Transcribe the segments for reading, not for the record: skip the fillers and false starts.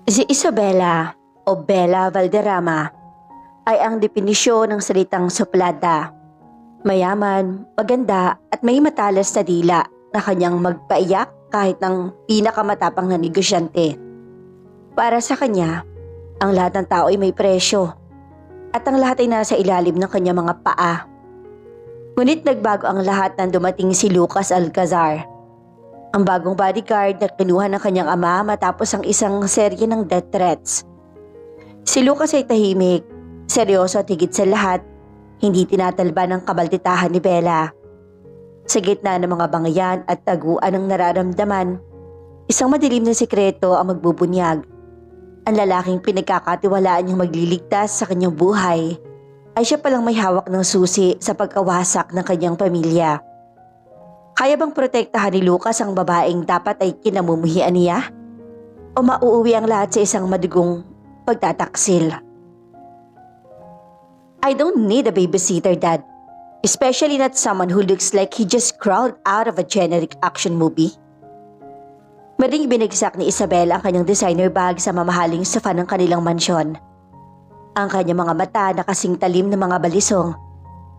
Si Isabela o Bella Valderrama ay ang definisyon ng salitang suplada. Mayaman, maganda at may matalas na dila na kanyang magpaiyak kahit ng pinakamatapang na negosyante. Para sa kanya, ang lahat ng tao ay may presyo at ang lahat ay nasa ilalim ng kanyang mga paa. Ngunit nagbago ang lahat nang dumating si Lucas Alcazar, ang bagong bodyguard na kinuha ng kanyang ama matapos ang isang serye ng death threats. Si Lucas ay tahimik, seryoso at higit sa lahat, hindi tinatalba ng kabalditahan ni Bella. Sa gitna ng mga bangayan at taguan ng nararamdaman, isang madilim na sikreto ang magbubunyag. Ang lalaking pinagkakatiwalaan niyang magliligtas sa kanyang buhay ay siya palang may hawak ng susi sa pagkawasak ng kanyang pamilya. Kaya bang protektahan ni Lucas ang babaeng dapat ay kinamumuhian niya? O mauuwi ang lahat sa isang madugong pagtataksil? I don't need a babysitter, Dad. Especially not someone who looks like he just crawled out of a generic action movie. Maring binagsak ni Isabel ang kanyang designer bag sa mamahaling sofa ng kanilang mansyon. Ang kanyang mga mata na kasing talim ng mga balisong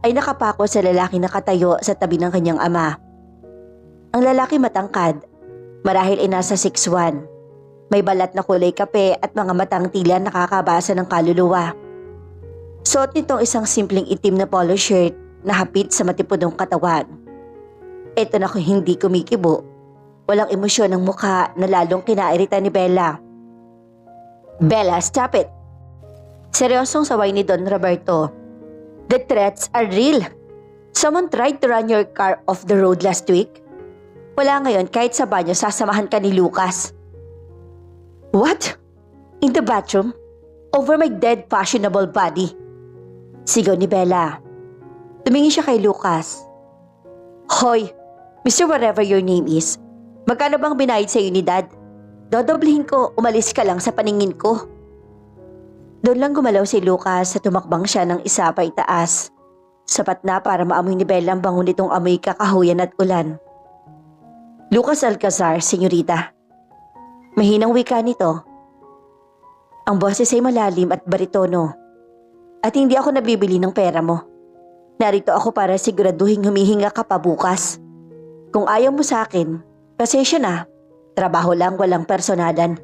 ay nakapako sa lalaki na katayo sa tabi ng kanyang ama. Ang lalaki matangkad, marahil ay nasa 6'1", may balat na kulay kape at mga matang tila nakakabasa ng kaluluwa. Suot nitong isang simpleng itim na polo shirt na hapit sa matipudong katawan. Ito na kung hindi kumikibo, walang emosyon ng mukha na lalong kinairita ni Bella. Bella, stop it! Seryosong saway ni Don Roberto. The threats are real. Someone tried to run your car off the road last week. Wala ngayon kahit sa banyo sasamahan ka ni Lucas. What? In the bathroom? Over my dead fashionable body? Sigaw ni Bella. Tumingin siya kay Lucas. Hoy, Mr. Whatever your name is, magkano bang binayad sa'yo ni Dad? Dodoblihin ko, umalis ka lang sa paningin ko. Doon lang gumalaw si Lucas sa tumakbang siya ng isa pa itaas. Sapat na para maamoy ni Bella ang bango nitong amoy kakahuyan at ulan. Lucas Alcazar, senyorita. Mahinang wika nito. Ang boses ay malalim at baritono. At hindi ako nabibili ng pera mo. Narito ako para siguraduhin humihinga ka pa bukas. Kung ayaw mo sa akin, pasensya na. Trabaho lang, walang personalan.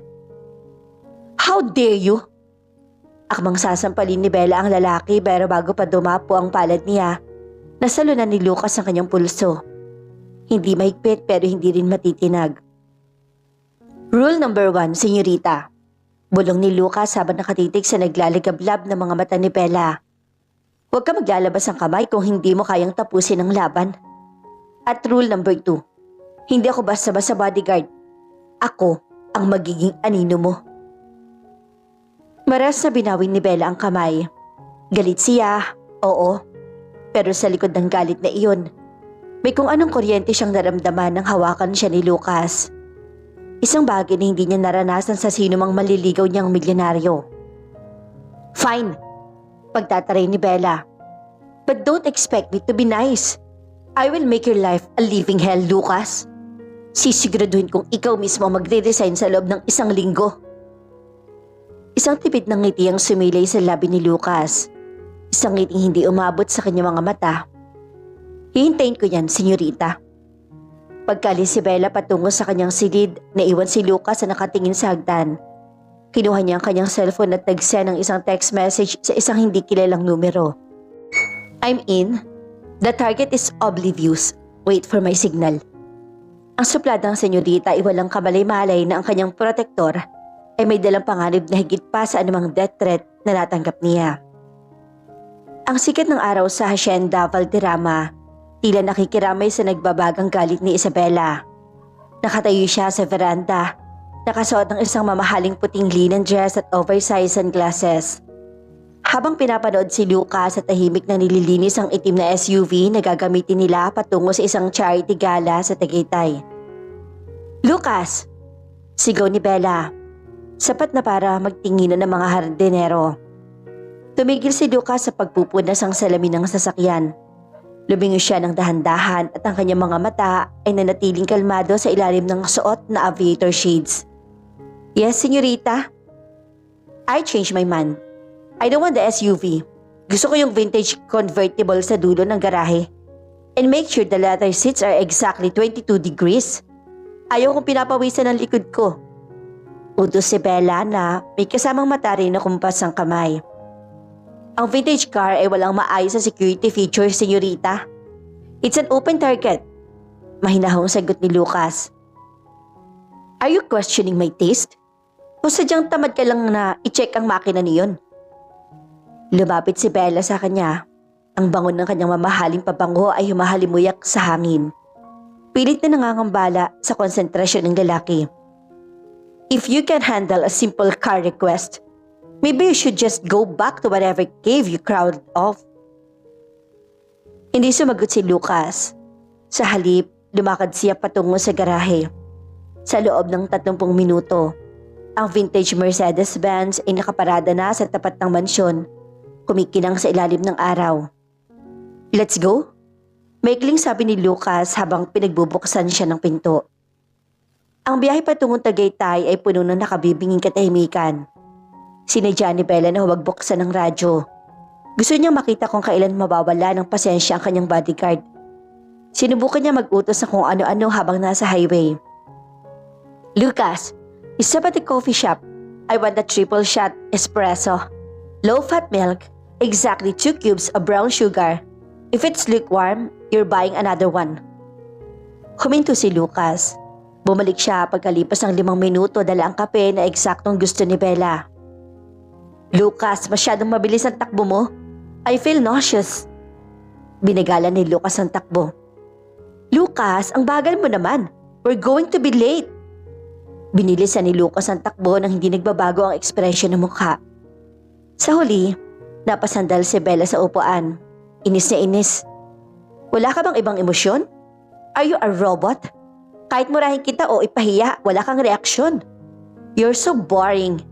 How dare you? Akmang sasampalin ni Bella ang lalaki pero bago pa dumapo ang palad niya, nasalunan ni Lucas ang kanyang pulso. Hindi mahigpit pero hindi rin matitinag. Rule number 1, senyorita. Bulong ni Lucas habang nakatitig sa naglalagablab ng mga mata ni Bella. Huwag ka maglalabas ng kamay kung hindi mo kayang tapusin ang laban. At rule number 2, hindi ako basta-basta bodyguard. Ako ang magiging anino mo. Maras na binawin ni Bella ang kamay. Galit siya, oo. Pero sa likod ng galit na iyon, may kung anong kuryente siyang naramdaman nang hawakan siya ni Lucas. Isang bagay na hindi niya naranasan sa sino mang maliligaw niyang milyonaryo. Fine, pagtataray ni Bella. But don't expect me to be nice. I will make your life a living hell, Lucas. Sisiguraduhin kong ikaw mismo magre-resign sa loob ng 1 linggo. Isang tipid ng ngiti ang sumilay sa labi ni Lucas. Isang ngiting hindi umabot sa kanyang mga mata. Hihintayin ko yan, senyorita. Pagkalis si Bella patungo sa kanyang silid, naiwan si Lucas na nakatingin sa hagdan. Kinuha niya ang kanyang cellphone at nag-send ng isang text message sa isang hindi kilalang numero. I'm in. The target is oblivious. Wait for my signal. Ang supladang senyorita ay walang kamalay-malay na ang kanyang protektor ay may dalang panganib na higit pa sa anumang death threat na natanggap niya. Ang sikat ng araw sa Hacienda Valderrama tila nakikiramay sa nagbabagang galit ni Isabela. Nakatayo siya sa veranda, nakasuot ng isang mamahaling puting linen dress at oversized sunglasses. Habang pinapanood si Lucas sa tahimik na nililinis ang itim na SUV na gagamitin nila patungo sa isang charity gala sa Tagaytay. Lucas! Sigaw ni Bella. Sapat na para magtinginan ng mga hardinero. Tumigil si Lucas sa pagpupunas ng salamin ng sasakyan. Lumingon siya ng dahan-dahan at ang kanyang mga mata ay nanatiling kalmado sa ilalim ng suot na aviator shades. Yes, senyorita. I changed my mind. I don't want the SUV. Gusto ko yung vintage convertible sa dulo ng garahe. And make sure the leather seats are exactly 22 degrees. Ayaw kong pinapawisan ng likod ko. Utos si Bella na may kasamang mata rin na kumpas ang kamay. Ang vintage car ay walang maayos sa security features, senyorita. It's an open target. Mahinahong sagot ni Lucas. Are you questioning my taste? O sadyang tamad ka lang na i-check ang makina niyon? Lumapit si Bella sa kanya. Ang bango ng kanyang mamahaling pabango ay humahalimuyak sa hangin. Pilit na nangangambala sa konsentrasyon ng lalaki. If you can handle a simple car request, maybe you should just go back to whatever cave you crawled off. Hindi sumagot si Lucas. Sa halip, lumakad siya patungo sa garahe. Sa loob ng 30 minuto, ang vintage Mercedes-Benz ay nakaparada na sa tapat ng mansyon, kumikinang sa ilalim ng araw. Let's go? Maikling sabi ni Lucas habang pinagbubuksan siya ng pinto. Ang biyahe patungong Tagaytay ay puno ng nakabibinging katahimikan. Sinadya ni Bella na huwag buksan ng radyo. Gusto niyang makita kung kailan mawawala ng pasensya ang kanyang bodyguard. Sinubukan niya mag-utos na kung ano-ano habang nasa highway. Lucas, stop at the coffee shop. I want a triple shot espresso. Low-fat milk, exactly 2 cubes of brown sugar. If it's lukewarm, you're buying another one. Huminto si Lucas. Bumalik siya pagkalipas ng 5 minuto dala ang kape na eksaktong gusto ni Bella. Lucas, masyadong mabilis ang takbo mo. I feel nauseous. Binigala ni Lucas ang takbo. Lucas, ang bagal mo naman. We're going to be late. Binilisan ni Lucas ang takbo nang hindi nagbabago ang ekspresyon ng mukha. Sa huli, napasandal si Bella sa upuan. Inis na inis. Wala ka bang ibang emosyon? Are you a robot? Kahit murahin kita o ipahiya, wala kang reaksyon. You're so boring.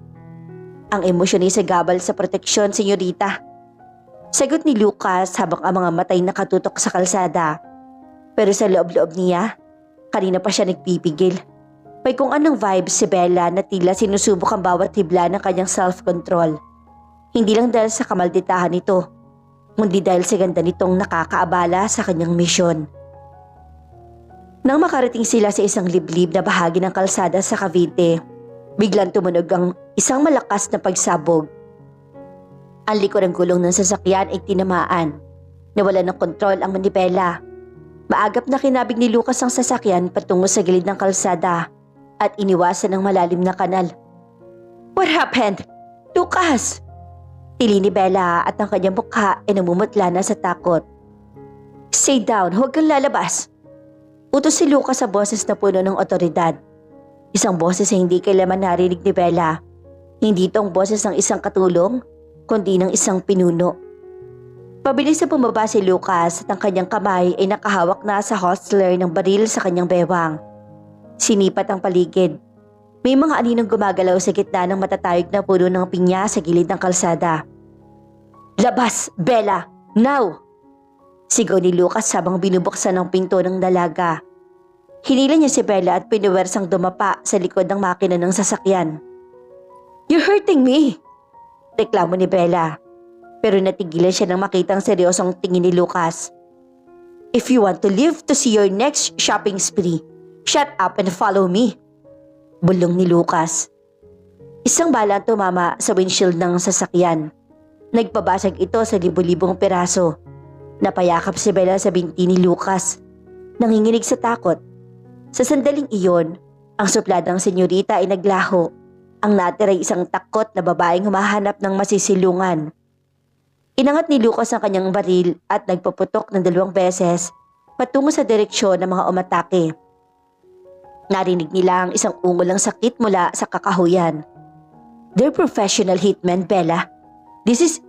Ang emosyon ay sagabal sa proteksyon, senyorita. Sagot ni Lucas habang ang mga matay nakatutok sa kalsada. Pero sa loob-loob niya, kanina pa siya nagpipigil. May kung anong vibe si Bella na tila sinusubok ang bawat hibla ng kanyang self-control. Hindi lang dahil sa kamalditahan nito, kundi dahil sa ganda nitong nakakaabala sa kanyang misyon. Nang makarating sila sa isang liblib na bahagi ng kalsada sa Cavite, biglang tumunog ang isang malakas na pagsabog. Ang likod ng gulong ng sasakyan ay tinamaan. Nawalan ng kontrol ang manibela. Maagap na kinabig ni Lucas ang sasakyan patungo sa gilid ng kalsada at iniwasan ng malalim na kanal. What happened? Lucas! Tili ni Bella at ang kanyang mukha ay namumutla na sa takot. Stay down, huwag kang lalabas. Utos si Lucas sa boses na puno ng otoridad. Isang boses na hindi kailanman narinig ni Bella. Hindi ito ang boses ng isang katulong, kundi ng isang pinuno. Pabilis na bumaba si Lucas at ang kanyang kamay ay nakahawak na sa hostler ng baril sa kanyang bewang. Sinipat ang paligid. May mga aninong gumagalaw sa gitna ng matatayog na puno ng pinya sa gilid ng kalsada. Labas, Bella! Now! Sigaw ni Lucas habang binubuksan ang pinto ng dalaga. Hinila niya si Bella at pinuwersang dumapa sa likod ng makina ng sasakyan. You're hurting me! Reklamo ni Bella. Pero natigilan siya nang makita ang seryosong tingin ni Lucas. If you want to live to see your next shopping spree, shut up and follow me. Bulong ni Lucas. Isang bala ang tumama sa windshield ng sasakyan. Nagpabasag ito sa libu-libong peraso. Napayakap si Bella sa binti ni Lucas. Nanginginig sa takot. Sa sandaling iyon, ang supladang senyorita ay naglaho. Ang natira ay isang takot na babaeng humahanap ng masisilungan. Inangat ni Lucas ang kanyang baril at nagpaputok ng 2 beses patungo sa direksyon ng mga umatake. Narinig nila ang isang ungol ng sakit mula sa kakahuyan. They're professional hitmen, Bella. This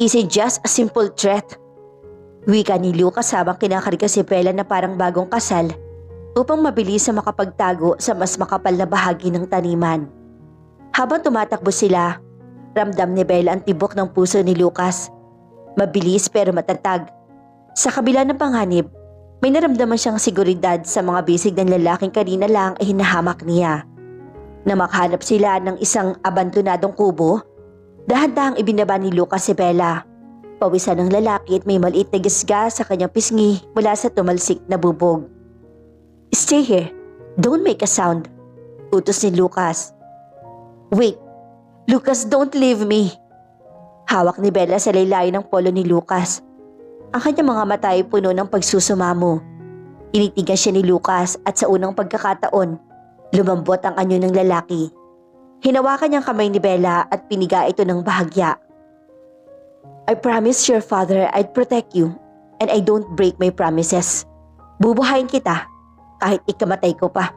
isn't just a simple threat. Wika ni Lucas habang kinakarga si Bella na parang bagong kasal upang mabilis na makapagtago sa mas makapal na bahagi ng taniman. Habang tumatakbo sila, ramdam ni Bella ang tibok ng puso ni Lucas. Mabilis pero matatag. Sa kabila ng panganib, may naramdaman siyang seguridad sa mga bisig ng lalaking kanina lang ay hinahamak niya. Na makahanap sila ng isang abandonadong kubo, dahan-dahang ibinaba ni Lucas si Bella. Pawisan ng lalaki at may maliit na gisgas sa kanyang pisngi mula sa tumalsik na bubog. "Stay here. Don't make a sound," utos ni Lucas. "Wait. Lucas, don't leave me." Hawak ni Bella sa laylayan ng polo ni Lucas. Ang kanyang mga mata ay puno ng pagsusumamo. Initigan siya ni Lucas at sa unang pagkakataon, lumambot ang anyo ng lalaki. Hinawakan niyang kamay ni Bella at piniga ito ng bahagya. "I promised your father I'd protect you and I don't break my promises. Bubuhayin kita kahit ikamatay ko pa."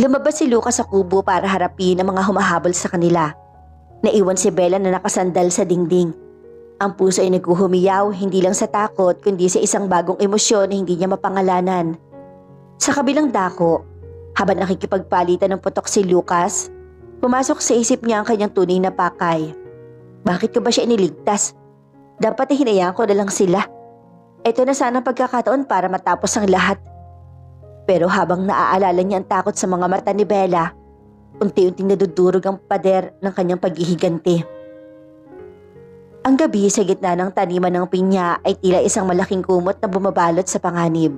Lumabas si Lucas sa kubo para harapin ang mga humahabol sa kanila. Naiwan si Bella na nakasandal sa dingding. Ang puso ay naghuhumiyaw hindi lang sa takot kundi sa isang bagong emosyon na hindi niya mapangalanan. Sa kabilang dako, habang nakikipagpalitan ng putok si Lucas, pumasok sa isip niya ang kanyang tunay na pakay. Bakit ko ba siya iniligtas? Dapat hinayaan ko na lang sila. Ito na sana ang pagkakataon para matapos ang lahat. Pero habang naaalala niya ang takot sa mga mata ni Bella, unti-unting nadudurog ang pader ng kanyang paghihiganti. Ang gabi sa gitna ng taniman ng pinya ay tila isang malaking kumot na bumabalot sa panganib.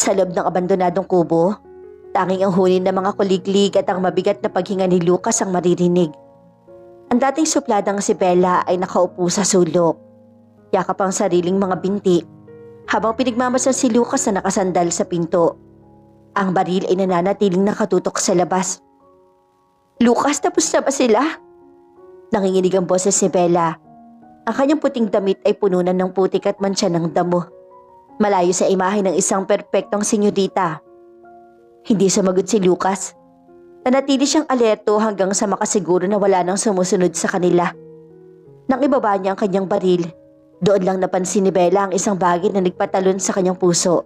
Sa loob ng abandonadong kubo, tanging ang huni ng mga kuliglig at ang mabigat na paghinga ni Lucas ang maririnig. Ang dating supladang si Bella ay nakaupo sa sulok. Yakap ang sariling mga binti habang pinagmamasdan si Lucas na nakasandal sa pinto. Ang baril ay nananatiling nakatutok sa labas. "Lucas, tapos na ba sila?" Nanginginig ang boses ni Bella. Ang kanyang puting damit ay pununan ng putik at mantsa ng damo. Malayo sa imahe ng isang perpektong senyorita. Hindi sumagot si Lucas. Nanatili siyang alerto hanggang sa makasiguro na wala nang sumusunod sa kanila. Nang ibaba niya ang kanyang baril, doon lang napansin ni Bella ang isang bagay na nagpatalon sa kanyang puso.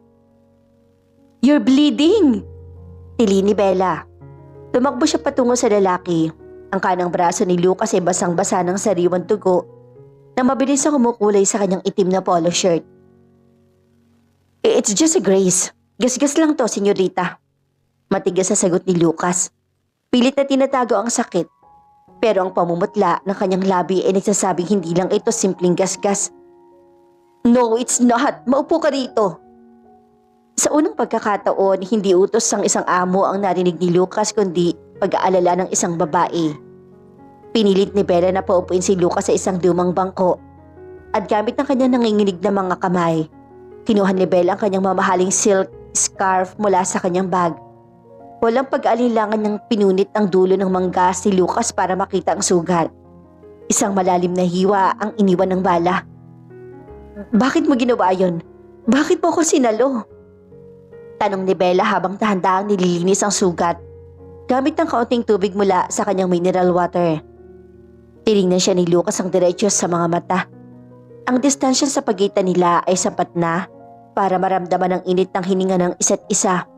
"You're bleeding!" Tili ni Bella. Tumakbo siya patungo sa lalaki. Ang kanang braso ni Lucas ay basang-basa ng sariwang dugo na mabilis na kumukulay sa kanyang itim na polo shirt. "It's just a graze. Gasgas lang to, senyorita." Matigas sa sagot ni Lucas. Pilit na tinatago ang sakit. Pero ang pamumutla ng kanyang labi ay nagsasabing hindi lang ito simpleng gasgas. "No, it's not. Maupo ka rito." Sa unang pagkakataon, hindi utos ng isang amo ang narinig ni Lucas kundi pag-aalala ng isang babae. Pinilit ni Bella na paupuin si Lucas sa isang lumang bangko. At gamit ng kanyang nanginginig na mga kamay, kinuha ni Bella ang kanyang mamahaling silk scarf mula sa kanyang bag. Walang pag-alinlangan ng pinunit ang dulo ng manggas ni Lucas para makita ang sugat. Isang malalim na hiwa ang iniwan ng bala. "Bakit mo ginawa yon? Bakit mo ako sinalo?" Tanong ni Bella habang dahan-dahang nililinis ang sugat gamit ng kaunting tubig mula sa kanyang mineral water. Tinignan siya ni Lucas ang diretsyo sa mga mata. Ang distansya sa pagitan nila ay sapat na para maramdaman ang init ng hininga ng isa't isa.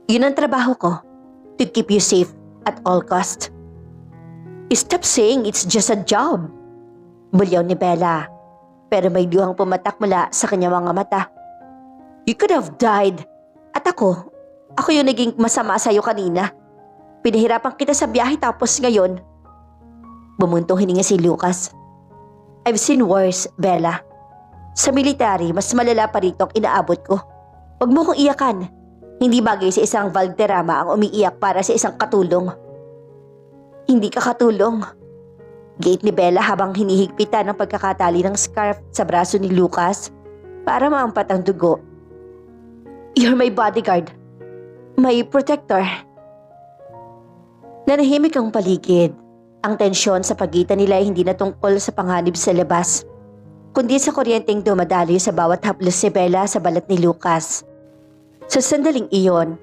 "Yun ang trabaho ko, to keep you safe at all cost." "Stop saying it's just a job," bulyaw ni Bella. Pero may luhang pumatak mula sa kanyang mga mata. "You could have died. At ako yung naging masama sa'yo kanina. Pinahirapan kita sa biyahe tapos ngayon." Bumuntong hininga si Lucas. "I've seen worse, Bella. Sa military, mas malala pa rito ang inaabot ko. Huwag mo kong iyakan. Hindi bagay sa isang Valderrama ang umiiyak para sa isang katulong." "Hindi ka katulong," gate ni Bella habang hinihigpitan ang pagkakatali ng scarf sa braso ni Lucas para maampat ang dugo. "You're my bodyguard. My protector." Nanahimik ang paligid. Ang tensyon sa pagitan nila ay hindi na tungkol sa panganib sa labas, kundi sa kuryenteng dumadaloy sa bawat haplos ni Bella sa balat ni Lucas. Sa sandaling iyon,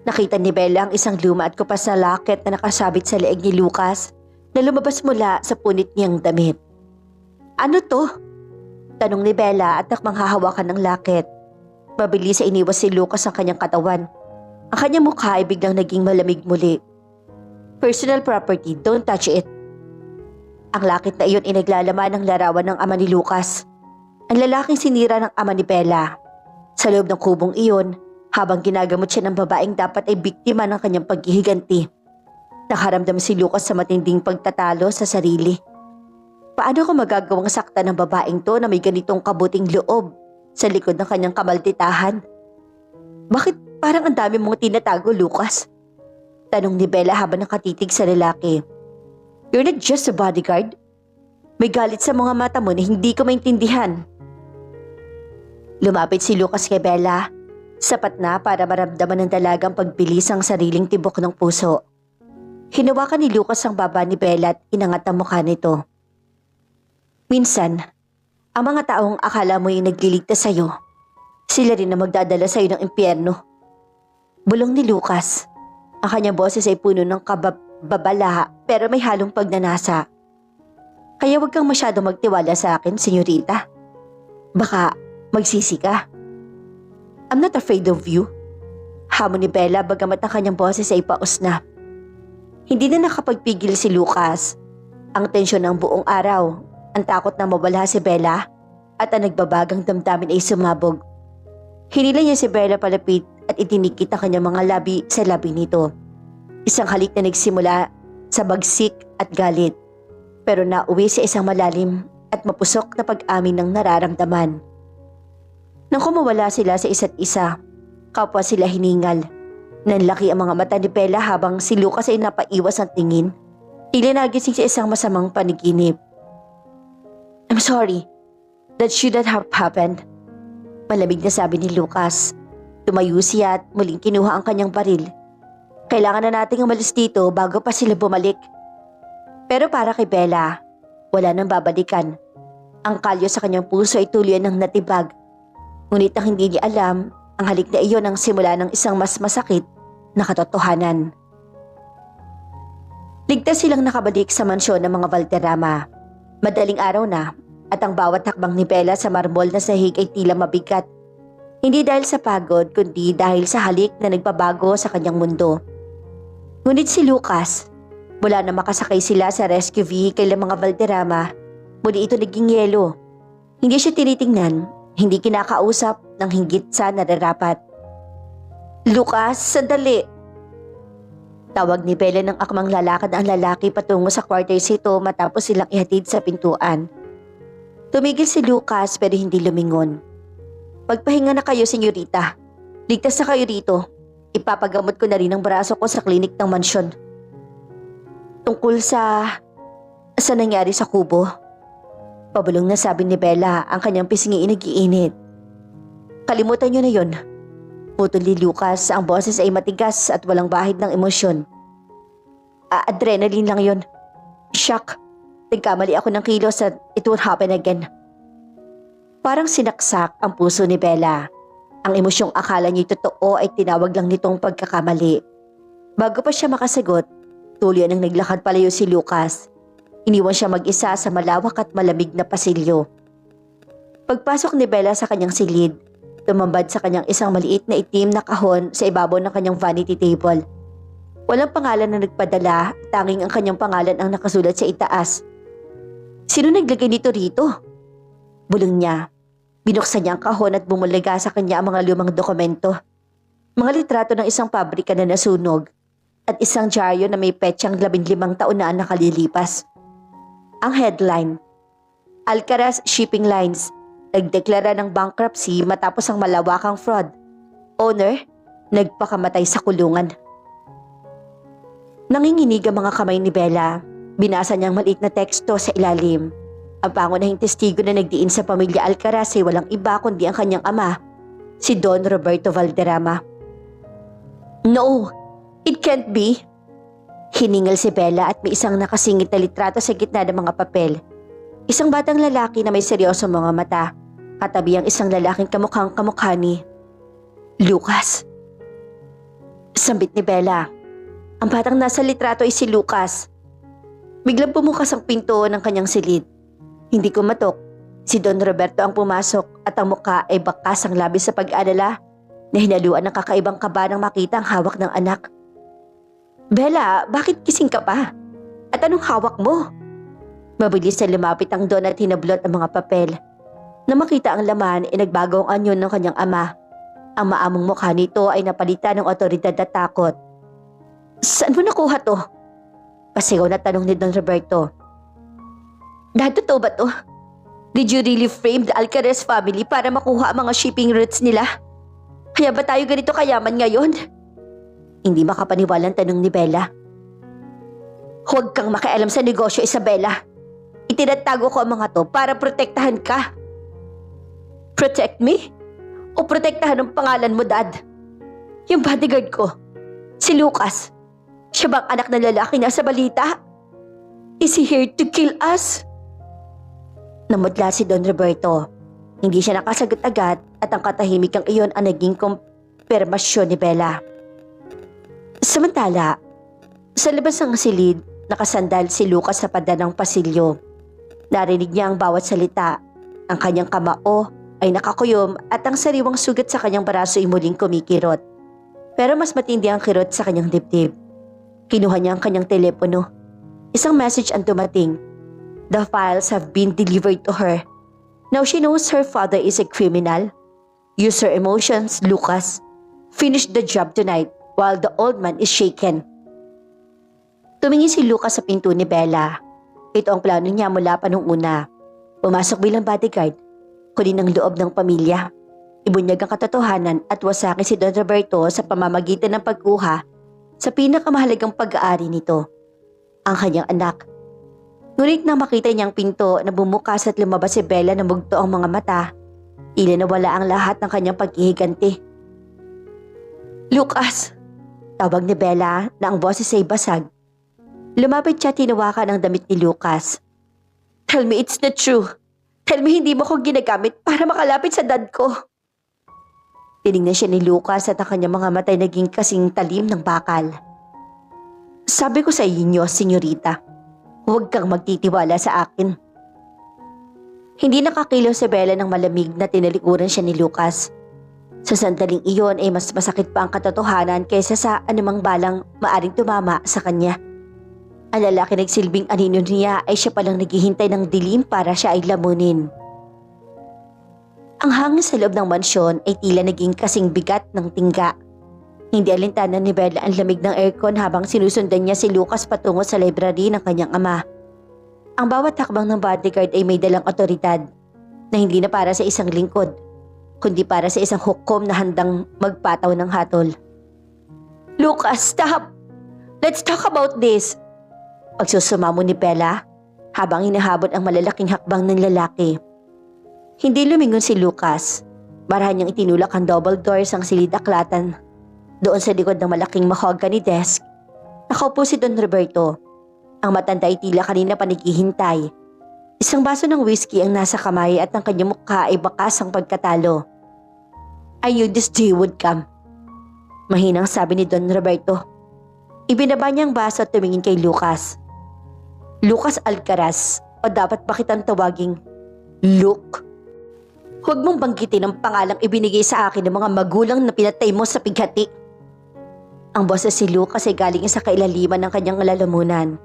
nakita ni Bella ang isang luma at kupas na locket na nakasabit sa leeg ni Lucas na lumabas mula sa punit niyang damit. "Ano to?" tanong ni Bella at nakmang hahawakan ng locket. Mabilis sa iniwas si Lucas ang kanyang katawan. Ang kanyang mukha ay biglang naging malamig muli. "Personal property, don't touch it." Ang locket na iyon ay naglalaman ng larawan ng ama ni Lucas, ang lalaking sinira ng ama ni Bella. Sa loob ng kubong iyon, Habang ginagamot siya ng babaeng dapat ay biktima ng kanyang paghihiganti, nakaramdam si Lucas sa matinding pagtatalo sa sarili. Paano ko magagawang sakta ng babaeng to na may ganitong kabuting loob sa likod ng kanyang kamalditahan? Bakit parang ang dami mong tinatago, Lucas? Tanong ni Bella habang nakatitig sa lalaki. You're not just a bodyguard. May galit sa mga mata mo na hindi ko maintindihan. Lumapit si Lucas kay Bella. Sapat na para maramdaman ng dalagang pagbilis ang sariling tibok ng puso. Hinawakan ni Lucas ang baba ni Bella at inangat ang mukha nito. Minsan, ang mga taong akala mo yung nagliligtas sa'yo, sila rin na magdadala sa'yo ng impyerno. Bulong ni Lucas. Ang kanyang boses ay puno ng babala pero may halong pagnanasa. Kaya huwag kang masyado magtiwala sa akin, senyorita. Baka magsisi ka. I'm not afraid of you. Hamon ni Bella bagamat ang kanyang boses ay paos na. Hindi na nakapagpigil si Lucas. Ang tensyon ng buong araw, ang takot na mawala si Bella at ang nagbabagang damdamin ay sumabog. Hinila niya si Bella palapit at itinikit ang kanyang mga labi sa labi nito. Isang halik na nagsimula sa bagsik at galit, pero nauwi sa isang malalim at mapusok na pag-amin ng nararamdaman. Nang kumawala sila sa isa't isa, kapwa sila hiningal. Nanlaki ang mga mata ni Bella habang si Lucas ay napaiwas ang tingin. Tila nagising sa isang masamang paniginip. I'm sorry. That shouldn't have happened. Malamig na sabi ni Lucas. Tumayo siya at muling kinuha ang kanyang baril. Kailangan na nating umalis dito bago pa sila bumalik. Pero para kay Bella, wala nang babalikan. Ang kalyo sa kanyang puso ay tuluyan ng natibag. Ngunit ang hindi niya alam, ang halik na iyon ang simula ng isang mas masakit na katotohanan. Ligtas silang nakabalik sa mansyon ng mga Valderrama. Madaling araw na at ang bawat hakbang ni Bella sa marmol na sahig ay tila mabigat. Hindi dahil sa pagod kundi dahil sa halik na nagpabago sa kanyang mundo. Ngunit si Lucas, mula na makasakay sila sa rescue vehicle ng mga Valderrama, muli ito naging yelo. Hindi siya tinitingnan. Hindi kinakausap ng hinggit sa nararapat. Lucas, sandali! Tawag ni Bella ng akmang lalakad ang lalaki patungo sa quarters ito matapos silang ihatid sa pintuan. Tumigil si Lucas pero hindi lumingon. Magpahinga na kayo, senyorita. Ligtas na kayo rito. Ipapagamot ko na rin ang braso ko sa klinik ng mansyon. Tungkol sa nangyari sa kubo. Pabulong na sabi ni Bella, ang kanyang pisngi nag-iinit. Kalimutan niyo na yon. Putol ni Lucas, ang boses ay matigas at walang bahid ng emosyon. Adrenaline lang yon. Shock. Nagkamali ako ng kilos at it won't happen again. Parang sinaksak ang puso ni Bella. Ang emosyong akala niya totoo ay tinawag lang nitong pagkakamali. Bago pa siya makasagot, tuloy nang naglakad palayo si Lucas. Iniwan siya mag-isa sa malawak at malamig na pasilyo. Pagpasok ni Bella sa kanyang silid, tumambad sa kanyang isang maliit na itim na kahon sa ibabaw ng kanyang vanity table. Walang pangalan na nagpadala, tanging ang kanyang pangalan ang nakasulat sa itaas. Sino naglagay nito rito? Bulong niya. Binuksan niya ang kahon at bumulaga sa kanya ang mga lumang dokumento. Mga litrato ng isang pabrika na nasunog at isang dyaryo na may petsang 15 taon na nakalilipas. Ang headline, Alcaraz Shipping Lines, nagdeklara ng bankruptcy matapos ang malawakang fraud. Owner, nagpakamatay sa kulungan. Nanginginig ang mga kamay ni Bella. Binasa niyang maliit na teksto sa ilalim. Ang pangunahing testigo na nagdiin sa pamilya Alcaraz ay walang iba kundi ang kanyang ama, si Don Roberto Valderrama. No, it can't be. Hiningal si Bella at may isang nakasingit na litrato sa gitna ng mga papel. Isang batang lalaki na may seryosong mga mata, katabi ang isang lalaking kamukhang kamukha ni Lucas. Sambit ni Bella. Ang batang nasa litrato ay si Lucas. Biglang bumukas ang pinto ng kanyang silid. Hindi kumatok. Si Don Roberto ang pumasok at ang mukha ay bakas ang labis sa pag-alala na hinaluan ng kakaibang kaba nang makita ang hawak ng anak. Bella, bakit kising ka pa? At anong hawak mo? Mabilis na lumapit ang Don at hinablot ang mga papel. Na makita ang laman, nagbago ang anyon ng kanyang ama. Ang maamong mukha nito ay napalitan ng otoridad at takot. Saan mo nakuha to? Pasigaw na tanong ni Don Roberto. Dad, totoo ba to? Did you really frame the Alcaraz family para makuha ang mga shipping routes nila? Kaya ba tayo ganito kayaman ngayon? Hindi makapaniwalang tanong ni Bella. Huwag kang makialam sa negosyo, Isabela. Itinatago ko ang mga to para protektahan ka. Protect me? O protektahan ang pangalan mo, Dad? Yung bodyguard ko, si Lucas. Siya bang anak ng lalaki na sa balita? Is he here to kill us? Namutla si Don Roberto. Hindi siya nakasagot agad at ang katahimikang iyon ang naging kumpirmasyon ni Bella. Samantala, sa labas ng silid, nakasandal si Lucas sa padan ng pasilyo. Narinig niya ang bawat salita. Ang kanyang kamao ay nakakuyom at ang sariwang sugat sa kanyang braso ay muling kumikirot. Pero mas matindi ang kirot sa kanyang dibdib. Kinuha niya ang kanyang telepono. Isang message ang dumating. The files have been delivered to her. Now she knows her father is a criminal. Use her emotions, Lucas. Finish the job tonight while the old man is shaken. Tumingin si Lucas sa pinto ni Bella. Ito ang plano niya mula pa nung una. Pumasok bilang bodyguard. Kunin ang loob ng pamilya. Ibunyag ang katotohanan at wasakin si Don Roberto sa pamamagitan ng pagkuha sa pinakamahalagang pag-aari nito, ang kanyang anak. Ngunit nang makita niyang pinto na bumukas at lumabas si Bella na mugto ang mga mata, tila nawala ang lahat ng kanyang paghihiganti. Lucas! Tawag ni Bella na ang boses ay basag. Lumapit siya tinawakan ang damit ni Lucas. Tell me it's not true. Tell me hindi mo ko ginagamit para makalapit sa dad ko. Tinignan siya ni Lucas at ang kanyang mga matay naging kasing talim ng bakal. Sabi ko sa inyo, senyorita, huwag kang magtitiwala sa akin. Hindi nakakilaw si Bella ng malamig na tinalikuran siya ni Lucas. Sa sandaling iyon ay mas masakit pa ang katotohanan kaysa sa anumang balang maaring tumama sa kanya. Ang lalaki nagsilbing anino niya ay siya palang naghihintay ng dilim para siya ay lamunin. Ang hangin sa loob ng mansyon ay tila naging kasing bigat ng tingga. Hindi alintana ni Bella ang lamig ng aircon habang sinusundan niya si Lucas patungo sa library ng kanyang ama. Ang bawat hakbang ng bodyguard ay may dalang otoridad na hindi na para sa isang lingkod, kundi para sa isang hukom na handang magpataw ng hatol. Lucas, stop! Let's talk about this! Pagsusumamo ni Bella habang hinahabol ang malalaking hakbang ng lalaki. Hindi lumingon si Lucas. Barahan niyang itinulak ang double doors ang silid-aklatan. Doon sa likod ng malaking mahogany desk, nakaupo si Don Roberto. Ang matanda ay tila kanina pa naghihintay. Isang baso ng whiskey ang nasa kamay at ang kanyang mukha ay bakas ang pagkatalo. I knew this day would come. Mahinang sabi ni Don Roberto. Ibinaba niya ang baso at tumingin kay Lucas. Lucas Alcaraz, o dapat ba kitang tawaging Luke? Huwag mong banggitin ang pangalang ibinigay sa akin ng mga magulang na pinatay mo sa pighati. Ang boses si Lucas ay galing sa kailaliman ng kanyang lalamunan.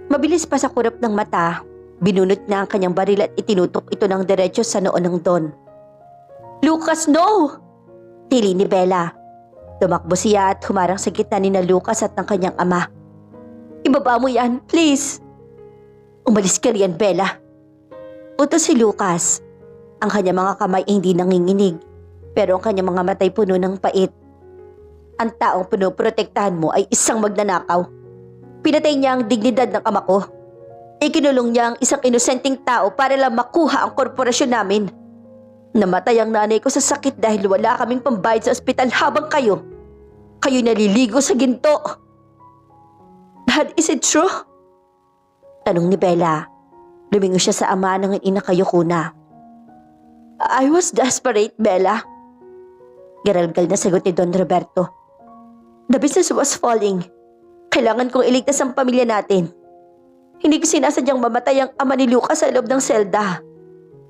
Mabilis pa sa kurap ng mata, binunot na ang kanyang baril at itinutok ito ng diretso sa noo ng Don. Lucas, no! Tili ni Bella. Tumakbo siya at humarang sa gitna ni na Lucas at ng kanyang ama. Ibaba mo yan, please! Umalis ka riyan, Bella. Utos si Lucas. Ang kanyang mga kamay ay hindi nanginginig, pero ang kanyang mga matay puno ng pait. Ang taong pinoprotektahan mo ay isang magnanakaw. Pinatay niya ang dignidad ng ama ko. Ikinulong niya ang isang inosenteng tao para lang makuha ang korporasyon namin. Namatay ang nanay ko sa sakit dahil wala kaming pambayad sa ospital habang kayo naliligo sa ginto. Dad, is it true? Tanong ni Bella. Lumingo siya sa ama nang inakayuko na. I was desperate, Bella. Garalgal na sagot ni Don Roberto. The business was falling. Kailangan kong iligtas ang pamilya natin. Hindi ko sinasadyang mamatay ang ama ni Lucas sa loob ng selda.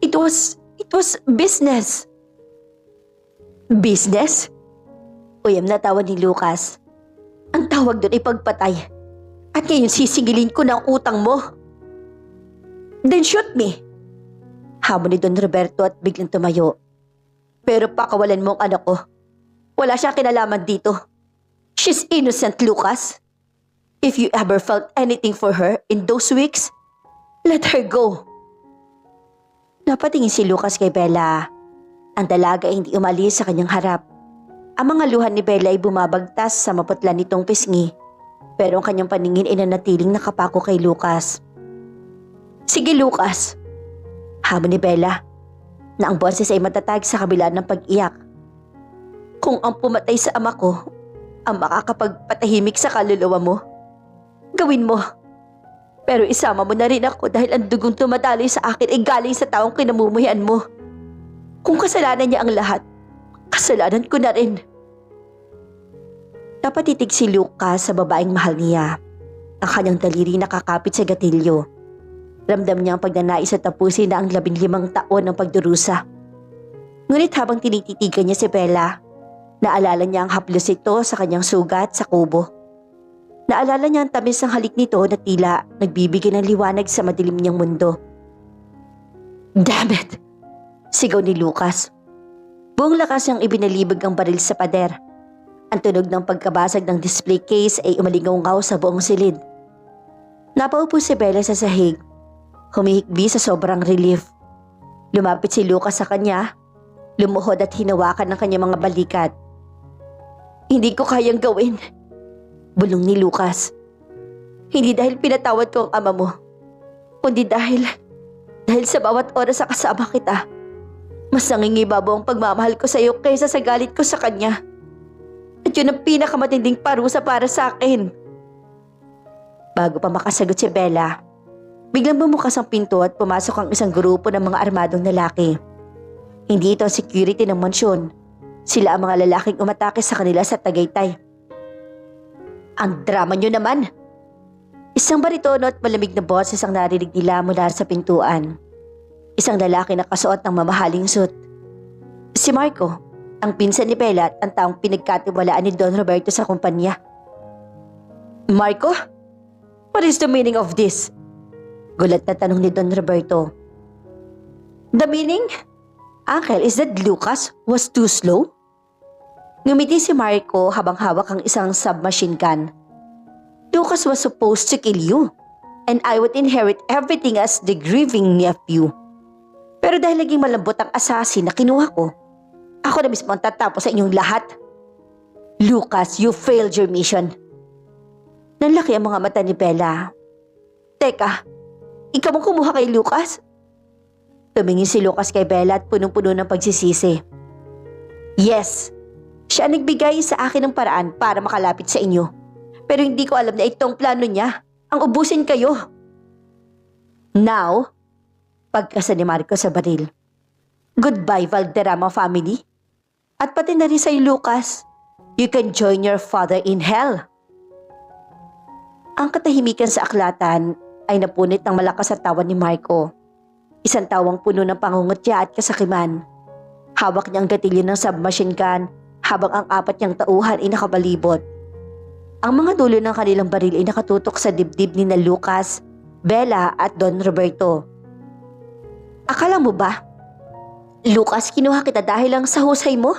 It was business. Business? Uyam na tawag ni Lucas. Ang tawag doon ay pagpatay. At ngayon sisingilin ko ng utang mo. Then shoot me. Hamon ni Don Roberto at biglang tumayo. Pero pakawalan mo ang anak ko. Wala siyang kinalaman dito. She's innocent, Lucas. If you ever felt anything for her in those weeks, let her go. Napatingin si Lucas kay Bella. Ang dalaga ay hindi umalis sa kanyang harap. Ang mga luha ni Bella ay bumabagtas sa maputla nitong pisngi, pero ang kanyang paningin ay nanatiling nakapako kay Lucas. Sige, Lucas. Hamon ni Bella, na ang boses ay matatag sa kabila ng pag-iyak. Kung ang pumatay sa ama ko ang makakapagpatahimik sa kaluluwa mo, gawin mo. Pero isama mo na rin ako dahil ang dugong tumadaloy sa akin ay galing sa taong kinamumuhian mo. Kung kasalanan niya ang lahat, kasalanan ko na rin. Napatitig si Lucas sa babaeng mahal niya. Ang kanyang daliri nakakapit sa gatilyo. Ramdam niya ang pagnanais at tapusin na ang 15 taon ng pagdurusa. Ngunit habang tinititigan niya si Bella, naalala niya ang haplos ito sa kanyang sugat sa kubo. Naalala niya ang tamis ng halik nito na tila nagbibigay ng liwanag sa madilim niyang mundo. Damn it! Sigaw ni Lucas. Buong lakas niyang ibinalibag ang baril sa pader. Ang tunog ng pagkabasag ng display case ay umalingaw-ngaw sa buong silid. Napaupo si Bella sa sahig. Humihikbi sa sobrang relief. Lumapit si Lucas sa kanya, lumuhod at hinawakan ng kanyang mga balikat. Hindi ko kayang gawin, bulong ni Lucas. Hindi dahil pinatawad ko ang ama mo, kundi dahil sa bawat oras sa kasama kita. Mas nangingibabo ang pagmamahal ko sa iyo kaysa sa galit ko sa kanya. At yun ang pinakamatinding parusa para sa akin. Bago pa makasagot si Bella, biglang bumukas ang pinto at pumasok ang isang grupo ng mga armadong lalaki. Hindi ito ang security ng mansyon. Sila ang mga lalaking umatake sa kanila sa Tagaytay. Ang drama nyo naman! Isang baritono at malamig na boses ang narinig nila mula sa pintuan. Isang lalaki na kasuot ng mamahaling suit. Si Marco, ang pinsan ni Bella at ang taong pinagkatiwalaan ni Don Roberto sa kumpanya. Marco? What is the meaning of this? Gulat na tanong ni Don Roberto. The meaning? Uncle, is that Lucas was too slow? Ngumiti si Marco habang hawak ang isang submachine gun. Lucas was supposed to kill you, and I would inherit everything as the grieving nephew. Pero dahil naging malambot ang assassin na kinuha ko, ako na mismo ang tatapos sa inyong lahat. Lucas, you failed your mission. Nanlaki ang mga mata ni Bella. Teka, ikaw ang kumuha kay Lucas? Tumingin si Lucas kay Bella at punong-puno ng pagsisisi. Yes, siya ang nagbigay sa akin ng paraan para makalapit sa inyo. Pero hindi ko alam na itong plano niya, ang ubusin kayo. Now, pagkasa ni Marco sa baril. Goodbye, Valderrama family. At pati na rin sa'yo, Lucas. You can join your father in hell. Ang katahimikan sa aklatan ay napunit ng malakas sa tawa ni Marco. Isang tawang puno ng pangungutya at kasakiman. Hawak niya ang gatilyo ng submachine gun habang ang 4 niyang tauhan ay nakabalibot. Ang mga dulo ng kanilang baril ay nakatutok sa dibdib ni na Lucas, Bella at Don Roberto. Akala mo ba? Lucas, kinuha kita dahil lang sa husay mo?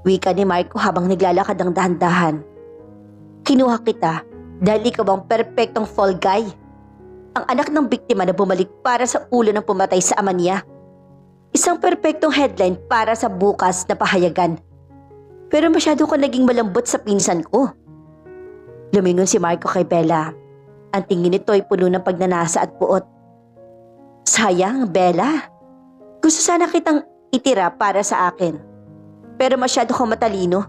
Wika ni Marco habang naglalakad ng dahan-dahan. Kinuha kita dahil ikaw ang perpektong fall guy. Ang anak ng biktima na bumalik para sa ulo ng pumatay sa ama niya. Isang perpektong headline para sa bukas na pahayagan. Pero masyado ka naging malambot sa pinsan ko. Lumingon si Marco kay Bella. Ang tingin nito ay puno ng pagnanasa at puot. Sayang, Bella. Gusto sana kitang itira para sa akin. Pero masyado kang matalino.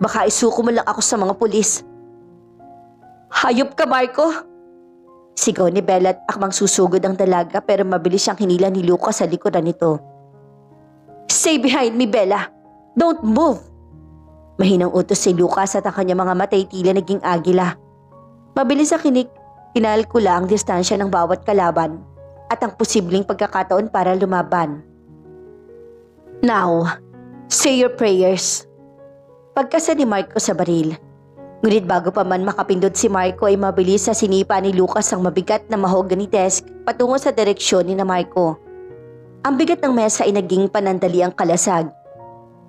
Baka isuko mo lang ako sa mga pulis. Hayop ka, Marco! Sigaw ni Bella at akmang susugod ang dalaga pero mabilis siyang hinila ni Lucas sa likuran nito. Stay behind me, Bella! Don't move! Mahinang utos si Lucas at ang kanyang mga mata ay tila naging agila. Mabilis sa kinalkula ang distansya ng bawat kalaban at ang posibleng pagkakataon para lumaban. Now, say your prayers. Pagkasa ni Marco sa baril. Ngunit bago pa man makapindot si Marco ay mabilis sa sinipa ni Lucas ang mabigat na mahogany desk patungo sa direksyon ni na Marco. Ang bigat ng mesa ay naging panandali ang kalasag.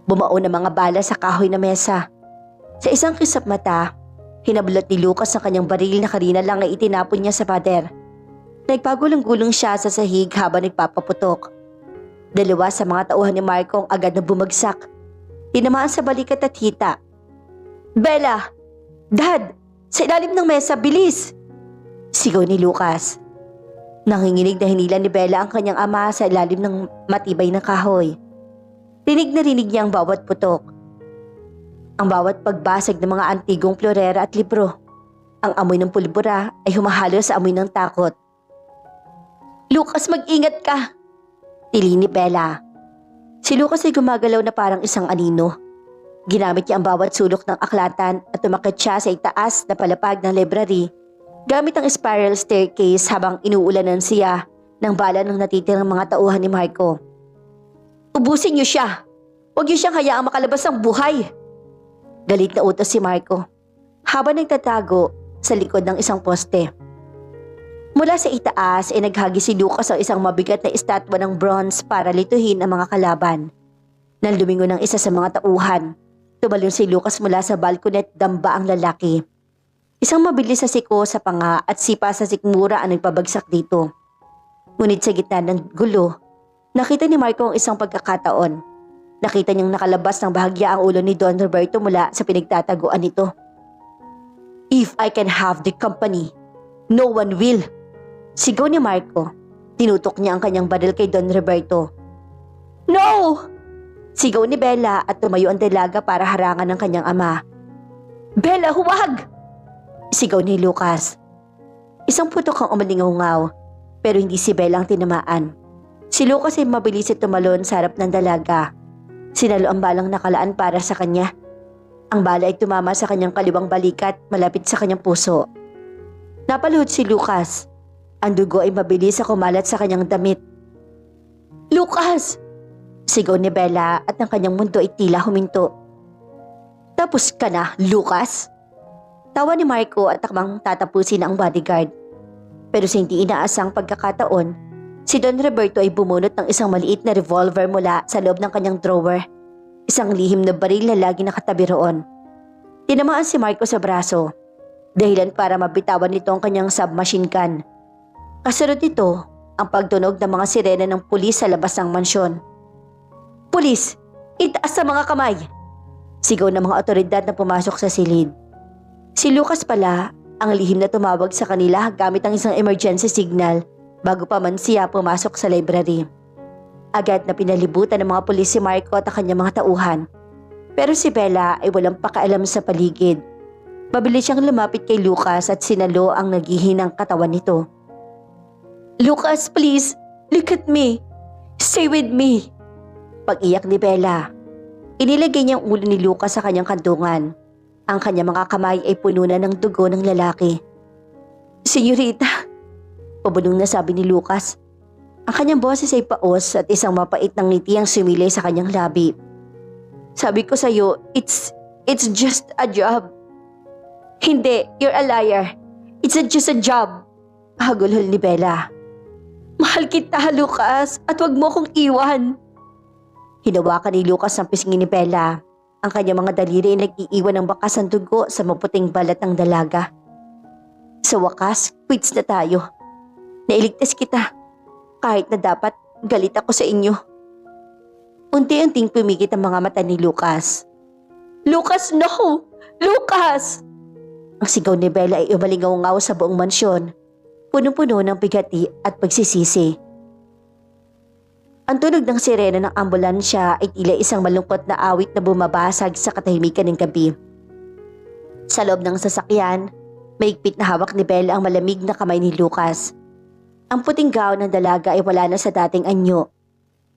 Bumao na mga bala sa kahoy na mesa. Sa isang kisap mata, hinablot ni Lucas ang kanyang baril na kanina lang ay itinapon niya sa pader. Nagpagulong-gulong siya sa sahig habang nagpapaputok. Dalawa sa mga tauhan ni Marco ang agad na bumagsak. Tinamaan sa balikat at hita. "Bella! Dad! Sa ilalim ng mesa, bilis!" Sigaw ni Lucas. Nanginginig na hinila ni Bella ang kanyang ama sa ilalim ng matibay na kahoy. Rinig na rinig niya ang bawat putok. Ang bawat pagbasag ng mga antigong florera at libro. Ang amoy ng pulbura ay humahalo sa amoy ng takot. "Lucas, mag-ingat ka!" tili ni Bella. Si Lucas ay gumagalaw na parang isang anino. Ginamit niya ang bawat sulok ng aklatan at tumakit siya sa itaas na palapag ng library gamit ang spiral staircase habang inuulanan siya ng bala ng natitirang mga tauhan ni Marco. "Ubusin niyo siya! Huwag niyo siyang hayaang makalabas ng buhay!" Galit na utos si Marco habang nagtatago sa likod ng isang poste. Mula sa itaas ay naghagi si Lucas ang isang mabigat na estatwa ng bronze para lituhin ang mga kalaban. Nang lumingon ng isa sa mga tauhan, tumalon si Lucas mula sa balcony at damba ang lalaki. Isang mabilis na siko sa panga at sipa sa sikmura ang nagpabagsak dito. Ngunit sa gitna ng gulo, nakita ni Marco ang isang pagkakataon. Nakita niyang nakalabas ng bahagya ang ulo ni Don Roberto mula sa pinagtataguan nito. "If I can have the company, no one will!" Sigaw ni Marco. Tinutok niya ang kanyang baril kay Don Roberto. "No!" Sigaw ni Bella at tumayo ang dalaga para harangan ng kanyang ama. "Bella, huwag!" Sigaw ni Lucas. Isang putok ang umalingaw-ngaw, pero hindi si Bella ang tinamaan. Si Lucas ay mabilis at tumalon sa harap ng dalaga. Sinalo ang balang nakalaan para sa kanya. Ang bala ay tumama sa kanyang kaliwang balikat malapit sa kanyang puso. Napaluhod si Lucas. Ang dugo ay mabilis na kumalat sa kanyang damit. "Lucas!" Sigaw ni Bella at ang kanyang mundo ay tila huminto. "Tapos ka na, Lucas?" Tawa ni Marco at takmang tatapusin ang bodyguard. Pero sa hindi inaasang pagkakataon, si Don Roberto ay bumunot ng isang maliit na revolver mula sa loob ng kanyang drawer. Isang lihim na baril na lagi nakatabi roon. Tinamaan si Marco sa braso, dahilan para mabitawan nito ang kanyang submachine gun. Kasunod nito, ang pagtunog ng mga sirena ng pulis sa labas ng mansyon. "Pulis! Itaas sa mga kamay!" Sigaw ng mga otoridad na pumasok sa silid. Si Lucas pala ang lihim na tumawag sa kanila gamit ang isang emergency signal bago pa man siya pumasok sa library. Agad na pinalibutan ng mga pulis si Marco at ang kanyang mga tauhan. Pero si Bella ay walang pakialam sa paligid. Mabilis siyang lumapit kay Lucas at sinalo ang naghihinang katawan nito. "Lucas, please, look at me. Stay with me." Pag-iyak ni Bella. Inilagay niya ang ulo ni Lucas sa kanyang kandungan. Ang kanyang mga kamay ay puno na ng dugo ng lalaki. "Senyorita," pabulong na sabi ni Lucas. Ang kanyang boses ay paos at isang mapait ng ngiti ang sumilay sa kanyang labi. "Sabi ko sa'yo, it's just a job." "Hindi, you're a liar. It's just a job," hagulhol ni Bella. "Mahal kita, Lucas, at wag mo kong iwan." Hinawakan ni Lucas ang pisngi ni Bella. Ang kanyang mga daliri ay nag-iiwan ng bakas ng dugo sa maputing balat ng dalaga. "Sa wakas, quits na tayo. Nailigtas kita. Kahit na dapat galit ako sa inyo." Unti-unting pumikit ang mga mata ni Lucas. "Lucas, no! Lucas!" Ang sigaw ni Bella ay umalingaw-ngaw sa buong mansyon. Puno-puno ng bigati at pagsisisi. Ang tunog ng sirena ng ambulansya ay tila isang malungkot na awit na bumabasag sa katahimikan ng gabi. Sa loob ng sasakyan, maigpit na hawak ni Bella ang malamig na kamay ni Lucas. Ang puting gown ng dalaga ay wala na sa dating anyo.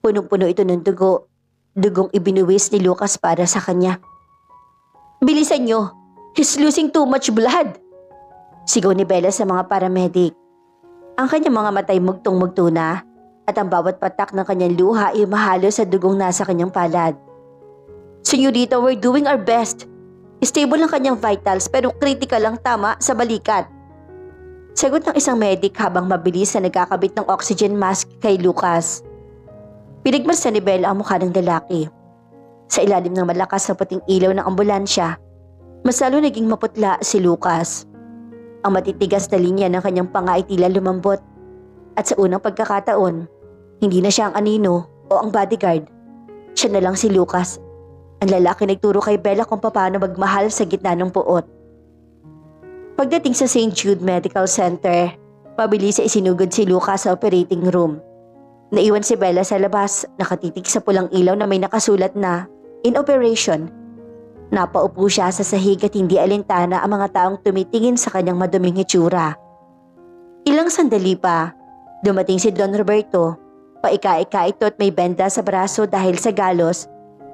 Punong-puno ito ng dugo, dugong ibinuwis ni Lucas para sa kanya. "Bilisan niyo! He's losing too much blood!" Sigaw ni Bella sa mga paramedic. Ang kanyang mga matay mugtong-mugto na at ang bawat patak ng kanyang luha ay mahalo sa dugong nasa kanyang palad. "Senyorita, we're doing our best. Stable ang kanyang vitals pero critical ang tama sa balikat." Sagot ng isang medic habang mabilis na nagkakabit ng oxygen mask kay Lucas. Pinigmasan ni Bella ang mukha ng lalaki. Sa ilalim ng malakas na puting ilaw ng ambulansya, mas lalo naging maputla si Lucas. Ang matitigas na linya ng kanyang panga ay tila lumambot. At sa unang pagkakataon, hindi na siya ang anino o ang bodyguard. Siya na lang si Lucas, ang lalaki nagturo kay Bella kung paano magmahal sa gitna ng puot. Pagdating sa St. Jude Medical Center, mabilis ay isinugod si Lucas sa operating room. Naiwan si Bella sa labas, nakatitig sa pulang ilaw na may nakasulat na "In Operation." Napaupo siya sa sahig at hindi alintana ang mga taong tumitingin sa kanyang maduming itsura. Ilang sandali pa, dumating si Don Roberto. Paika-ika ito at may benda sa braso dahil sa galos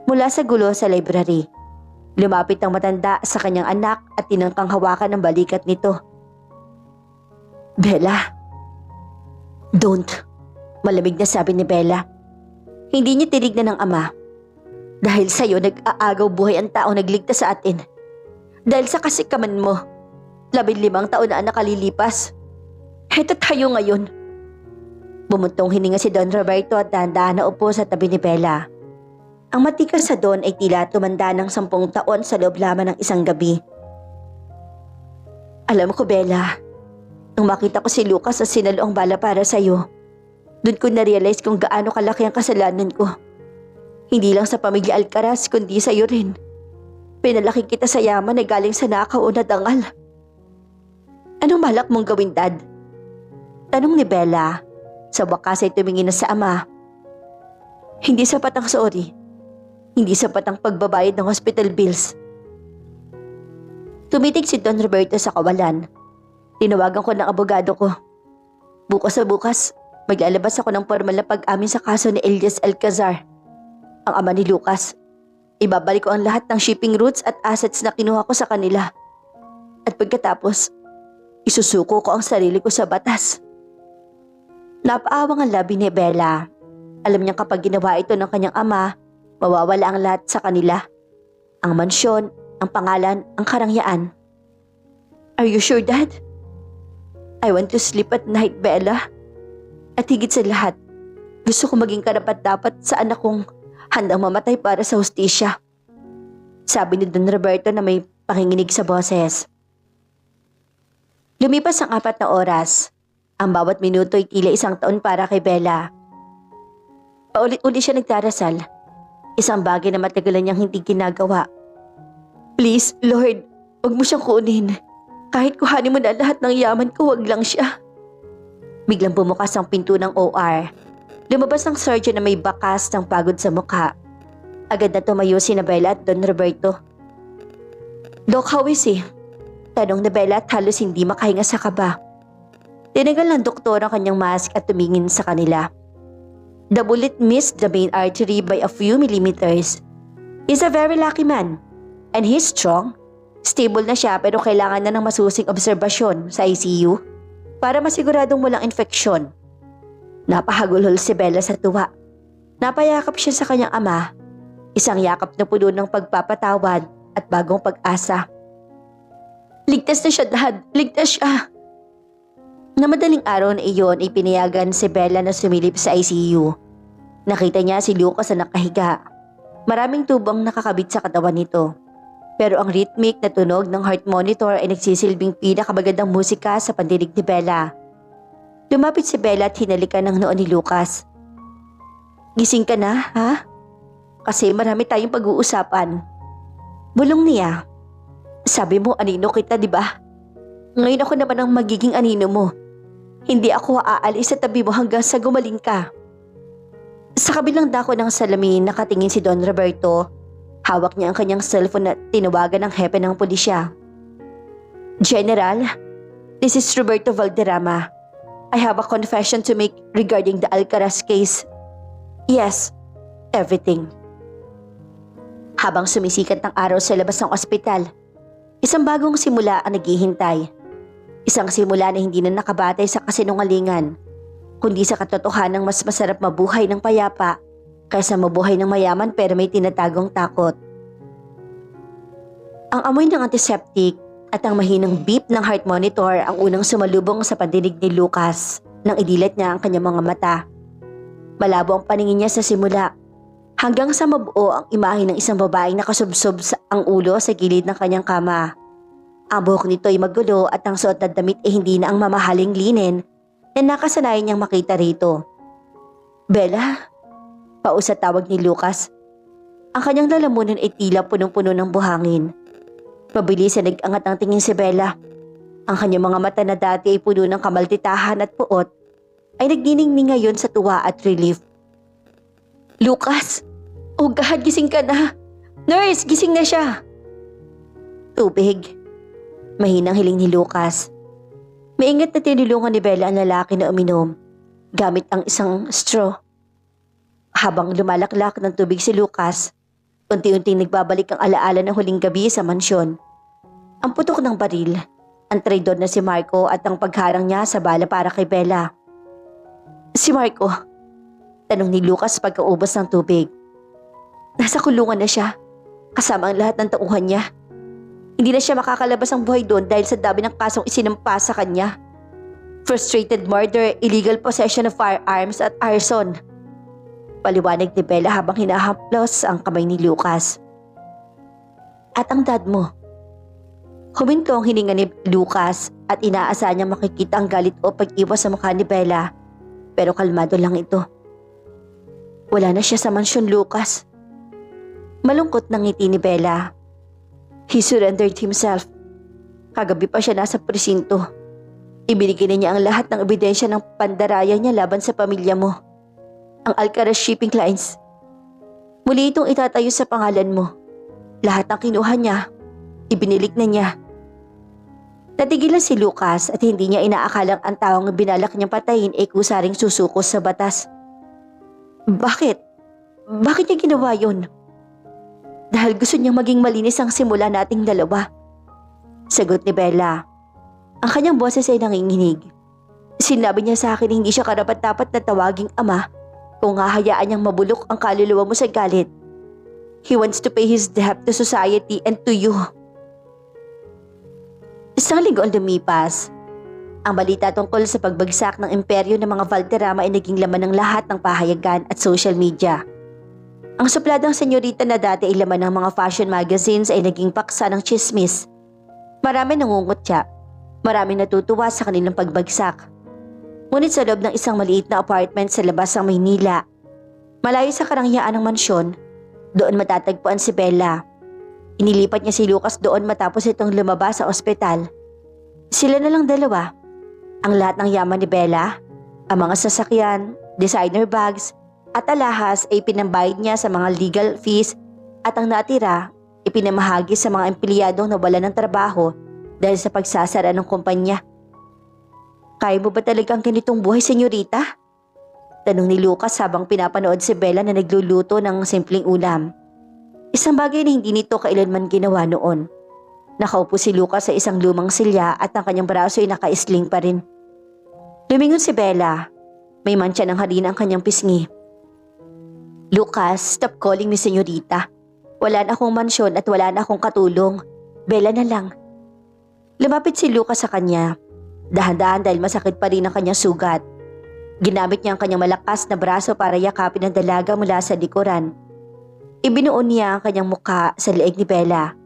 mula sa gulo sa library. Lumapit ang matanda sa kanyang anak at tinangkang hawakan ang balikat nito. "Bella." "Don't." Malamig na sabi ni Bella. Hindi niya tinignan ng ama. "Dahil sa'yo nag-aagaw buhay ang taong nagligtas sa atin. Dahil sa kasikaman mo, 15 taon na ang nakalilipas. Heto tayo ngayon." Bumuntong hininga si Don Roberto at dahan-dahan na upo sa tabi ni Bella. Ang matikas sa Don ay tila tumanda ng 10 taon sa loob lamang ng isang gabi. "Alam ko, Bella, nung makita ko si Lucas at sinalo ang bala para sa'yo, doon ko na-realize kung gaano kalaki ang kasalanan ko. Hindi lang sa pamilya Alcaraz kundi sa'yo rin. Pinalaki kita sa yaman na galing sa nakaw o nadangal." "Anong balak mong gawin, Dad?" tanong ni Bella. Sa wakas ay tumingin na sa ama. "Hindi sapat ang sorry. Hindi sapat ang pagbabayad ng hospital bills." Tumitig si Don Roberto sa kawalan. "Tinawagan ko ng abogado ko. Bukas sa bukas, maglalabas ako ng formal na pag-amin sa kaso ni Elias Alcazar, ang ama ni Lucas. Ibabalik ko ang lahat ng shipping routes at assets na kinuha ko sa kanila. At pagkatapos, isusuko ko ang sarili ko sa batas." Napaawang ang labi ni Bella. Alam niyang kapag ginawa ito ng kanyang ama, mawawala ang lahat sa kanila. Ang mansyon, ang pangalan, ang karangyaan. "Are you sure, Dad?" "I want to sleep at night, Bella. At higit sa lahat, gusto ko maging karapat-dapat sa anak kong handang mamatay para sa hustisya," sabi ni Don Roberto na may panginginig sa boses. Lumipas ang 4 na oras. Ang bawat minuto ay tila 1 taon para kay Bella. Paulit-ulit siya nagdarasal. Isang bagay na matagalan niyang hindi ginagawa. "Please, Lord, huwag mo siyang kunin. Kahit kuhanin mo na lahat ng yaman ko, huwag lang siya." Biglang bumukas ang pinto ng OR. Lumabas ang surgeon na may bakas ng pagod sa mukha. Agad na tumayo si Bella at Don Roberto. "Doc, how is he?" tanong ni Bella at halos hindi makahinga sa kaba. Tinagal ng doktor ang kanyang mask at tumingin sa kanila. "The bullet missed the main artery by a few millimeters. He's a very lucky man. And he's strong. Stable na siya pero kailangan na ng masusing obserbasyon sa ICU para masiguradong walang infeksyon." Napahagulhol si Bella sa tuwa. Napayakap siya sa kanyang ama. Isang yakap na puno ng pagpapatawad at bagong pag-asa. "Ligtas na siya, Dad. Ligtas siya." Na madaling araw na iyon ay pinayagan si Bella na sumilip sa ICU. Nakita niya si Lucas na nakahiga. Maraming tubang nakakabit sa katawan nito. Pero ang rhythmic na tunog ng heart monitor ay nagsisilbing pinakamagandang musika sa pandinig ni Bella. Lumapit si Bella at hinalikan ng noo ni Lucas. "Gising ka na, ha? Kasi marami tayong pag-uusapan." Bulong niya. "Sabi mo anino kita, di ba? Ngayon ako naman ang magiging anino mo. Hindi ako aalis sa tabi mo hanggang sa gumaling ka." Sa kabilang dako ng salamin nakatingin si Don Roberto. Hawak niya ang kanyang cellphone at tinawagan ng hepe ng pulisya. "General, this is Roberto Valderrama. I have a confession to make regarding the Alcaraz case. Yes, everything." Habang sumisikat ng araw sa labas ng ospital, isang bagong simula ang naghihintay. Isang simula na hindi na nakabatay sa kasinungalingan, kundi sa katotohanang mas masarap mabuhay ng payapa kaysa mabuhay ng mayaman pero may tinatagong takot. Ang amoy ng antiseptic at ang mahinang beep ng heart monitor ang unang sumalubong sa pandinig ni Lucas nang idilat niya ang kanyang mga mata. Malabo ang paningin niya sa simula. hanggang sa mabuo ang imahe ng isang babaeng nakasubsob ang ulo sa gilid ng kanyang kama. Ang buhok nito ay magulo at ang suot na damit ay hindi na ang mamahaling linen na nakasanayan niyang makita rito. Bella? Pausat tawag ni Lucas. Ang kanyang lalamunan ay tila punong-puno ng buhangin. Mabilis na nag-angat ang tingin si Bella. Ang kanyang mga mata na dati ay puno ng kamalditahan at puot ay nagniningning ngayon sa tuwa at relief. Lucas! Oh God, gising ka na! Nurse, gising na siya! Tubig. Mahinang hiling ni Lucas. Maingat na tinulungan ni Bella ang lalaki na uminom gamit ang isang straw. Habang lumalaklak ng tubig si Lucas, unti-unting nagbabalik ang alaala ng huling gabi sa mansyon. Ang putok ng baril, ang traidor na si Marco at ang pagharang niya sa bala para kay Bella. Si Marco? Tanong ni Lucas pagkaubos ng tubig. Nasa kulungan na siya, kasama ang lahat ng tauhan niya. Hindi na siya makakalabas ang buhay doon dahil sa dami ng kasong isinampa sa kanya. Frustrated murder, illegal possession of firearms at arson. Paliwanag ni Bella habang hinahaplos ang kamay ni Lucas. At ang dad mo? Huminto ang hininga ni Lucas at inaasahan niyang makikita ang galit o pag-iwas sa mukha ni Bella. Pero kalmado lang ito. Wala na siya sa mansyon, Lucas. Malungkot ng ngiti ni Bella. He surrendered himself. Kagabi pa siya nasa presinto. Ibinigay na niya ang lahat ng ebidensya ng pandaraya niya laban sa pamilya mo. Ang Alcaraz Shipping Lines. Muli itong itatayo sa pangalan mo. Lahat ng kinuha niya, ibinilik na niya. Natigilan si Lucas at hindi niya inaakalang ang taong binalak niyang patayin ay kusaring susukos sa batas. Bakit? Bakit niya ginawa yun? Dahil gusto niyang maging malinis ang simula nating dalawa. Sagot ni Bella. Ang kanyang boses ay nanginginig. Sinabi niya sa akin hindi siya karapat-dapat na tawaging ama kung hahayaan niyang mabulok ang kaluluwa mo sa galit. He wants to pay his debt to society and to you. Isang linggo ang lumipas. Ang balita tungkol sa pagbagsak ng imperyo ng mga Valderrama ay naging laman ng lahat ng pahayagan at social media. Ang supladang senyorita na dati ay laman ng mga fashion magazines ay naging paksa ng chismis. Marami nangungutya. Maraming natutuwa sa kanilang pagbagsak. Ngunit sa loob ng isang maliit na apartment sa labas ng Maynila, malayo sa karangyaan ng mansyon, doon matatagpuan si Bella. Inilipat niya si Lucas doon matapos itong lumabas sa ospital. Sila na lang dalawa. Ang lahat ng yaman ni Bella, ang mga sasakyan, designer bags, at alahas ay pinambayad niya sa mga legal fees at ang natira ipinamahagi sa mga empleyadong nawalan ng trabaho dahil sa pagsasara ng kumpanya. Kaya mo ba talagang ganitong buhay, senyorita? Tanong ni Lucas habang pinapanood si Bella na nagluluto ng simpleng ulam. Isang bagay na hindi nito kailanman ginawa noon. Nakaupo si Lucas sa isang lumang silya at ang kanyang braso ay nakaisling pa rin. Lumingon si Bella. May mantsa ng harina ang kanyang pisngi. Lucas, stop calling me senyorita. Wala na akong mansyon at wala na akong katulong. Bella na lang. Lumapit si Lucas sa kanya. Dahan-dahan dahil masakit pa rin ang kanyang sugat. Ginamit niya ang kanyang malakas na braso para yakapin ang dalaga mula sa likuran. Ibinuon niya ang kanyang mukha sa leeg ni Bella.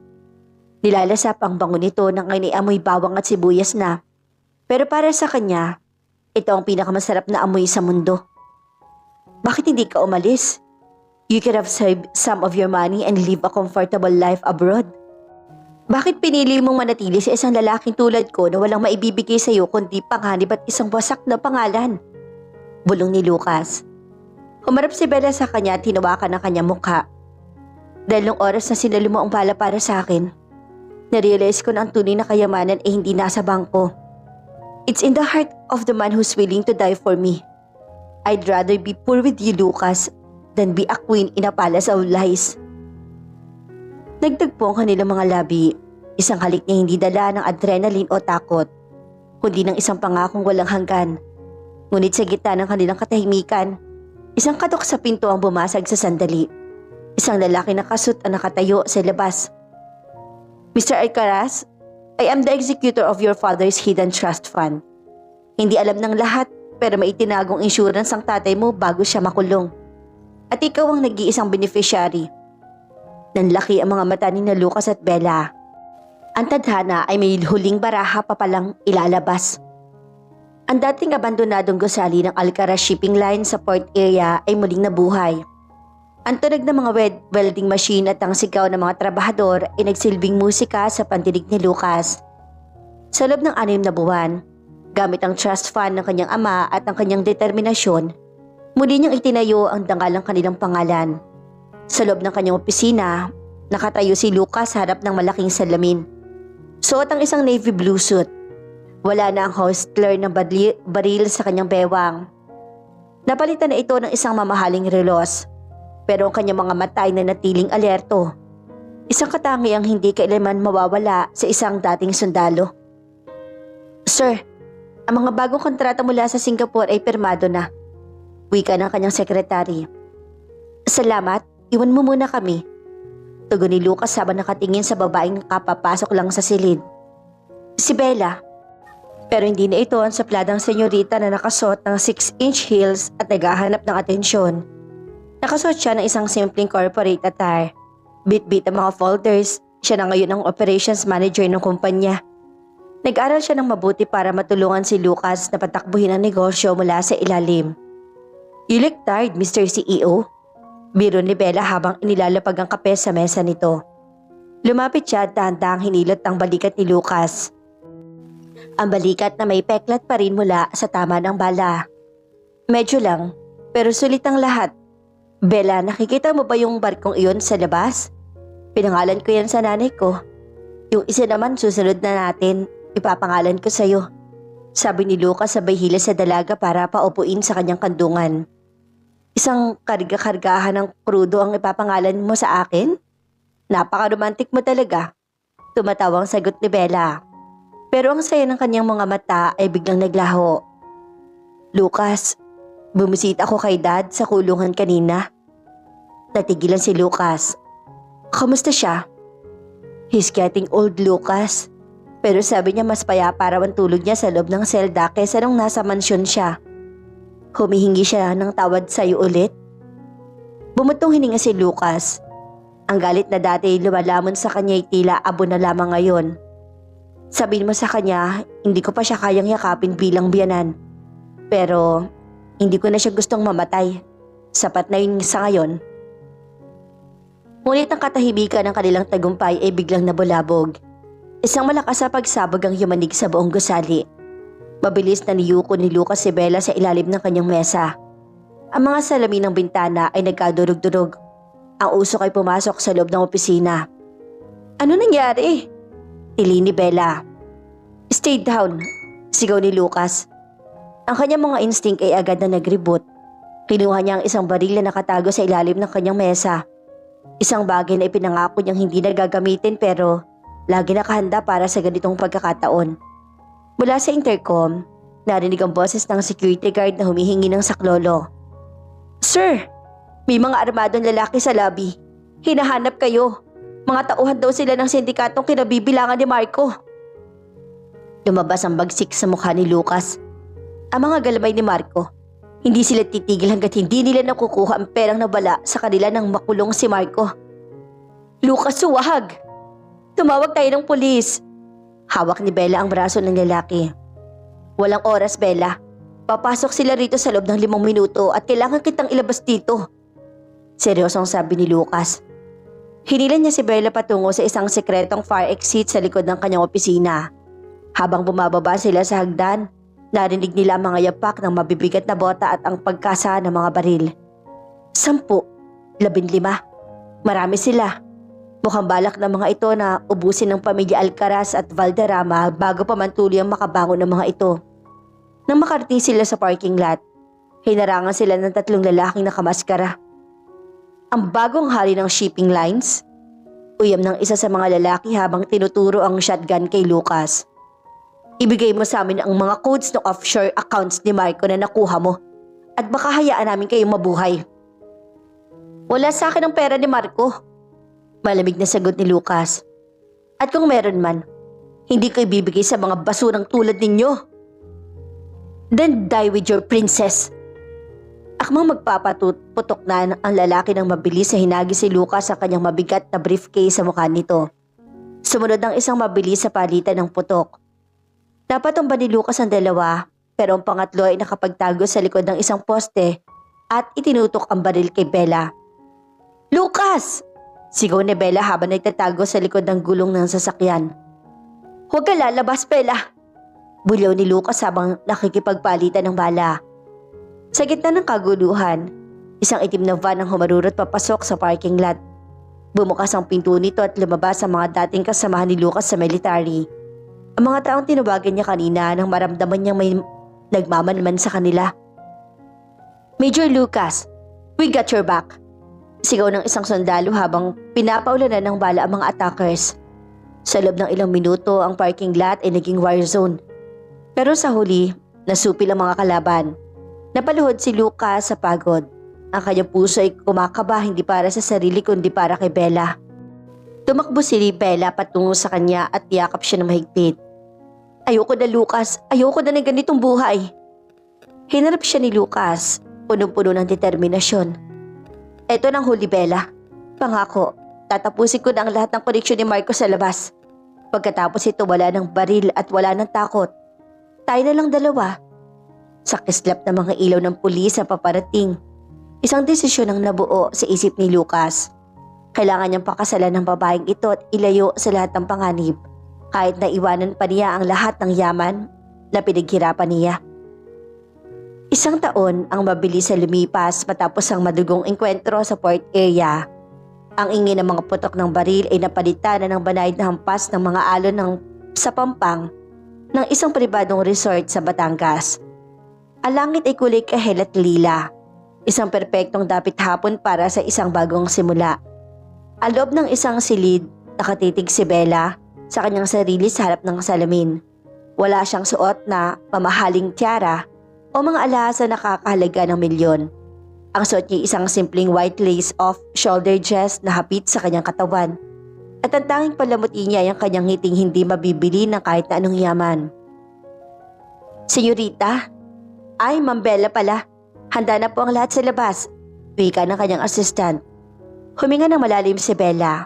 Nilalasap ang bango nito nang iniamoy bawang at sibuyas na. Pero para sa kanya, ito ang pinakamasarap na amoy sa mundo. Bakit hindi ka umalis? You could have saved some of your money and live a comfortable life abroad. Bakit pinili mong manatili sa isang lalaking tulad ko na walang maibibigay sa iyo kundi panganib at isang wasak na pangalan? Bulong ni Lucas. Humarap si Bella sa kanya at hinawakan ang kanyang mukha. Dahil nung oras na sinalo mo ang bala para sa akin, narealize ko na ang tunay na kayamanan ay hindi nasa bangko. It's in the heart of the man who's willing to die for me. I'd rather be poor with you, Lucas, than be a queen in a palace of lies. Nagtagpo ang kanilang mga labi, isang halik na hindi dala ng adrenaline o takot, kundi ng isang pangakong walang hanggan. Ngunit sa gitna ng kanilang katahimikan, isang katok sa pinto ang bumasag sa sandali. Isang lalaki na kasut ang nakatayo sa labas. Mr. Alcaraz, I am the executor of your father's hidden trust fund. Hindi alam ng lahat pero may itinagong insurance ang tatay mo bago siya makulong. At ikaw ang nag-iisang beneficiary. Nanlaki ang mga mata ni na Lucas at Bella. Ang tadhana ay may huling baraha pa palang ilalabas. Ang dating abandonadong gusali ng Alcaraz shipping line sa port area ay muling nabuhay. Ang tunog ng mga welding machine at ang sigaw ng mga trabahador ay nagsilbing musika sa pandinig ni Lucas. Sa loob ng 6 na buwan, gamit ang trust fund ng kanyang ama at ang kanyang determinasyon, muli niyang itinayo ang dangalang kanilang pangalan. Sa loob ng kanyang opisina, nakatayo si Lucas sa harap ng malaking salamin. Suot ang isang navy blue suit. Wala na ang hostler ng baril sa kanyang bewang. Napalitan na ito ng isang mamahaling relos, pero ang kanyang mga mata ay nanatiling alerto. Isang katangi ang hindi kailanman mawawala sa isang dating sundalo. Sir, ang mga bagong kontrata mula sa Singapore ay pirmado na. Wika ng kanyang sekretary. Salamat, iwan mo muna kami. Tugon ni Lucas habang nakatingin sa babaeng kapapasok lang sa silid. Si Bella. Pero hindi na ito ang sapladang senyorita na nakasuot ng 6-inch heels at naghahanap ng atensyon. Nakasuot siya ng isang simpleng corporate attire. Bit-bit ang mga folders, siya na ngayon ang operations manager ng kumpanya. Nag-aral siya ng mabuti para matulungan si Lucas na patakbuhin ang negosyo mula sa ilalim. You look tired, Mr. CEO. Biro ni Bella habang inilalapag ang kape sa mesa nito. Lumapit siya at dahan-dahang hinilot ang balikat ni Lucas. Ang balikat na may peklat pa rin mula sa tama ng bala. Medyo lang, pero sulit ang lahat. Bella, nakikita mo ba yung barkong iyon sa labas? Pinangalan ko yan sa nanay ko. Yung isa naman susunod na natin, ipapangalan ko sa'yo. Sabi ni Lucas sabay hila sa dalaga para paupuin sa kanyang kandungan. Isang karga-kargahan ng krudo ang ipapangalan mo sa akin? Napaka-romantic mo talaga. Tumatawang sagot ni Bella. Pero ang saya ng kanyang mga mata ay biglang naglaho. Lucas, bumisita ako kay Dad sa kulungan kanina. Natigilan si Lucas. Kamusta siya? He's getting old, Lucas. Pero sabi niya mas payapa raw ang tulog niya sa loob ng selda kaysa nung nasa mansyon siya. Humihingi siya ng tawad sa'yo ulit. Bumutong hininga si Lucas. Ang galit na dati lumalamon sa kanya ay tila abo na lamang ngayon. Sabihin mo sa kanya, hindi ko pa siya kayang yakapin bilang biyanan. Pero hindi ko na siya gustong mamatay. Sapat na yun sa ngayon. Ngunit ang katahimikan ng kanilang tagumpay ay biglang nabulabog. Isang malakas na pagsabog ang yumanig sa buong gusali. Mabilis na niyuko ni Lucas si Bella sa ilalim ng kanyang mesa. Ang mga salamin ng bintana ay nagkadurog-durog. Ang usok ay pumasok sa loob ng opisina. Ano nangyari? Tili ni Bella. Stay down, sigaw ni Lucas. Ang kanyang mga instinct ay agad na nag-reboot. Kinuha niya ang isang baril na nakatago sa ilalim ng kanyang mesa. Isang bagay na ipinangako niyang hindi na gagamitin pero lagi nakahanda para sa ganitong pagkakataon. Mula sa intercom, narinig ang boses ng security guard na humihingi ng saklolo. Sir, may mga armadong lalaki sa lobby. Hinahanap kayo. Mga tauhan daw sila ng sindikatong kinabibilangan ni Marco. Lumabas ang bagsik sa mukha ni Lucas. Ang mga galabay ni Marco, hindi sila titigil hanggat hindi nila nakukuha ang perang nawala sa kanila nang makulong si Marco. Lucas, huwag! Tumawag tayo ng pulis. Hawak ni Bella ang braso ng lalaki. Walang oras, Bella. Papasok sila rito sa loob ng 5 minuto at kailangan kitang ilabas dito. Seryosong sabi ni Lucas. Hinilan niya si Bella patungo sa isang sekretong fire exit sa likod ng kanyang opisina. Habang bumababa sila sa hagdan, narinig nila ang mga yapak ng mabibigat na bota at ang pagkasa ng mga baril. 10, 15, marami sila. Mukhang balak ng mga ito na ubusin ng pamilya Alcaraz at Valderrama bago pa man tuluyang makabangon ng mga ito. Nang makarating sila sa parking lot, hinarangan sila ng 3 lalaking nakamaskara. Ang bagong hari ng shipping lines? Uyam ng isa sa mga lalaki habang tinuturo ang shotgun kay Lucas. Ibigay mo sa amin ang mga codes ng offshore accounts ni Marco na nakuha mo at baka hayaan namin kayong mabuhay. Wala sa akin ang pera ni Marco. Malamig na sagot ni Lucas. At kung meron man, hindi ko ibibigay sa mga basurang tulad ninyo. Then die with your princess. Akmang magpapatutok na ang lalaki ng mabilis na hinagi si Lucas sa kanyang mabigat na briefcase sa mukha nito. Sumunod ang isang mabilis sa palitan ng putok. Napatumba ni Lucas ang dalawa, pero ang pangatlo ay nakapagtago sa likod ng isang poste at itinutok ang baril kay Bella. "Lucas!" Sigaw ni Bella habang nagtatago sa likod ng gulong ng sasakyan. "Huwag ka lalabas, Bella!" Bulyaw ni Lucas habang nakikipagpalitan ng bala. Sa gitna ng kaguluhan, isang itim na van ang humarurot papasok sa parking lot. Bumukas ang pinto nito at lumabas ang mga dating kasamahan ni Lucas sa military. Ang mga taong tinubagan niya kanina nang maramdaman niyang may nagmamanman sa kanila. "Major Lucas, we got your back!" Sigaw ng isang sundalo habang pinapaulanan ng bala ang mga attackers. Sa loob ng ilang minuto, ang parking lot ay naging war zone. Pero sa huli, nasupil ang mga kalaban. Napaluhod si Lucas sa pagod. Ang kanyang puso ay kumakaba hindi para sa sarili kundi para kay Bella. Tumakbo si Bella patungo sa kanya at yakap siya ng mahigpit. "Ayoko na, Lucas. Ayoko na ng ganitong buhay." Hinarap siya ni Lucas, punong-puno ng determinasyon. "Eto nang huli, Bella. Pangako, tatapusin ko na ang lahat ng koneksyon ni Marco sa labas. Pagkatapos ito wala ng baril at wala ng takot. Tayo na lang dalawa." Sa kislap ng mga ilaw ng pulis ang paparating, isang desisyon ang nabuo sa isip ni Lucas. Kailangan niyang pakasalan ng babaeng ito at ilayo sa lahat ng panganib, kahit na iwanan pa niya ang lahat ng yaman na pinaghirapan niya. Isang taon ang mabilis na lumipas matapos ang madugong engkwentro sa port area. Ang ingay ng mga putok ng baril ay napalitan na ng banayad na hampas ng mga alon sa pampang ng isang pribadong resort sa Batangas. Ang langit ay kulay kahel at lila, isang perpektong dapit hapon para sa isang bagong simula. Ang loob ng isang silid, nakatitig si Bella sa kanyang sarili sa harap ng salamin. Wala siyang suot na mamahaling tiara o mga alahas na nakakahalaga ng milyon. Ang suot niya isang simpleng white lace off-shoulder dress na hapit sa kanyang katawan. At ang tanging palamuti niya ay ang kanyang ngiting hindi mabibili ng kahit na anong yaman. "Senyorita? Ay, Ma'am Bella pala. Handa na po ang lahat sa labas," wika ng kanyang assistant. Huminga ng malalim si Bella.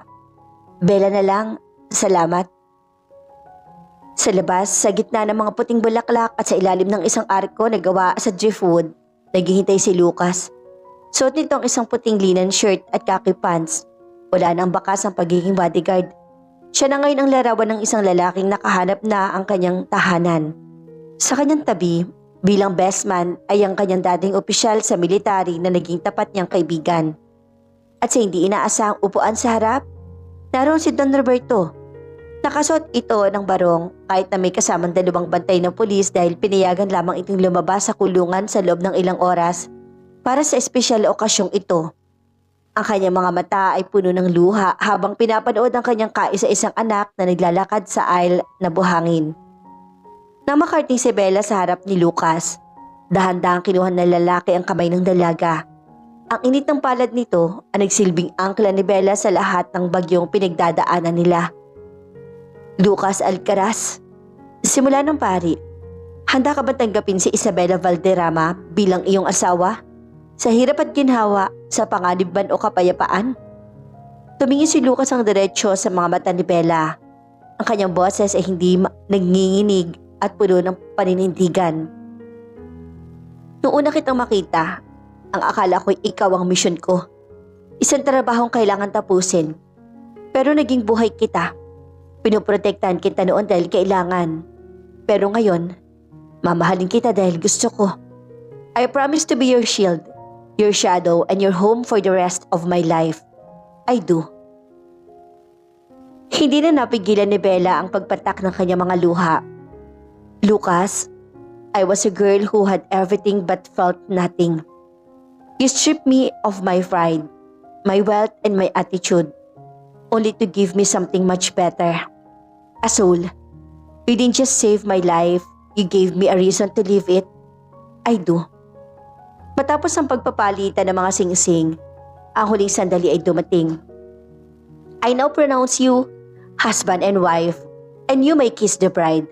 "Bella na lang, salamat." Sa labas, sa gitna ng mga puting bulaklak at sa ilalim ng isang arko na gawa sa driftwood, naghihintay si Lucas. Suot nito ang isang puting linen shirt at khaki pants. Wala na ang bakas ng pagiging bodyguard. Siya na ngayon ang larawan ng isang lalaking nakahanap na ang kanyang tahanan. Sa kanyang tabi, bilang best man ay ang kanyang dating opisyal sa military na naging tapat niyang kaibigan. At sa hindi inaasahang upuan sa harap, naroon si Don Roberto. Nakasuot ito ng barong kahit na may kasamang dalawang bantay ng pulis dahil pinayagan lamang itong lumabas sa kulungan sa loob ng ilang oras para sa espesyal na okasyong ito. Ang kanyang mga mata ay puno ng luha habang pinapanood ang kanyang kaisa-isang anak na naglalakad sa aisle na buhangin. Nang makarating si Bella sa harap ni Lucas, dahan-dahang kinuha ng lalaki ang kamay ng dalaga. Ang init ng palad nito ang nagsilbing angkla ni Bella sa lahat ng bagyong pinagdadaanan nila. "Lucas Alcaraz, simula ng pari, handa ka ba tanggapin si Isabela Valderrama bilang iyong asawa? Sa hirap at ginhawa, sa panganib man o kapayapaan?" Tumingin si Lucas ang diretsyo sa mga mata ni Bella. Ang kanyang boses ay hindi nanginginig at puno ng paninindigan. "Noong una kitang makita, ang akala ko'y ikaw ang misyon ko. Isang trabahong kailangan tapusin. Pero naging buhay kita. Pinoprotektahan kita noon dahil kailangan. Pero ngayon, mamahalin kita dahil gusto ko. I promise to be your shield, your shadow, and your home for the rest of my life. I do." Hindi na napigilan ni Bella ang pagpatak ng kanyang mga luha. "Lucas, I was a girl who had everything but felt nothing. You stripped me of my pride, my wealth, and my attitude, only to give me something much better. A soul. You didn't just save my life, you gave me a reason to live it. I do." Matapos ang pagpapalitan ng mga singsing, ang huling sandali ay dumating. "I now pronounce you husband and wife, and you may kiss the bride."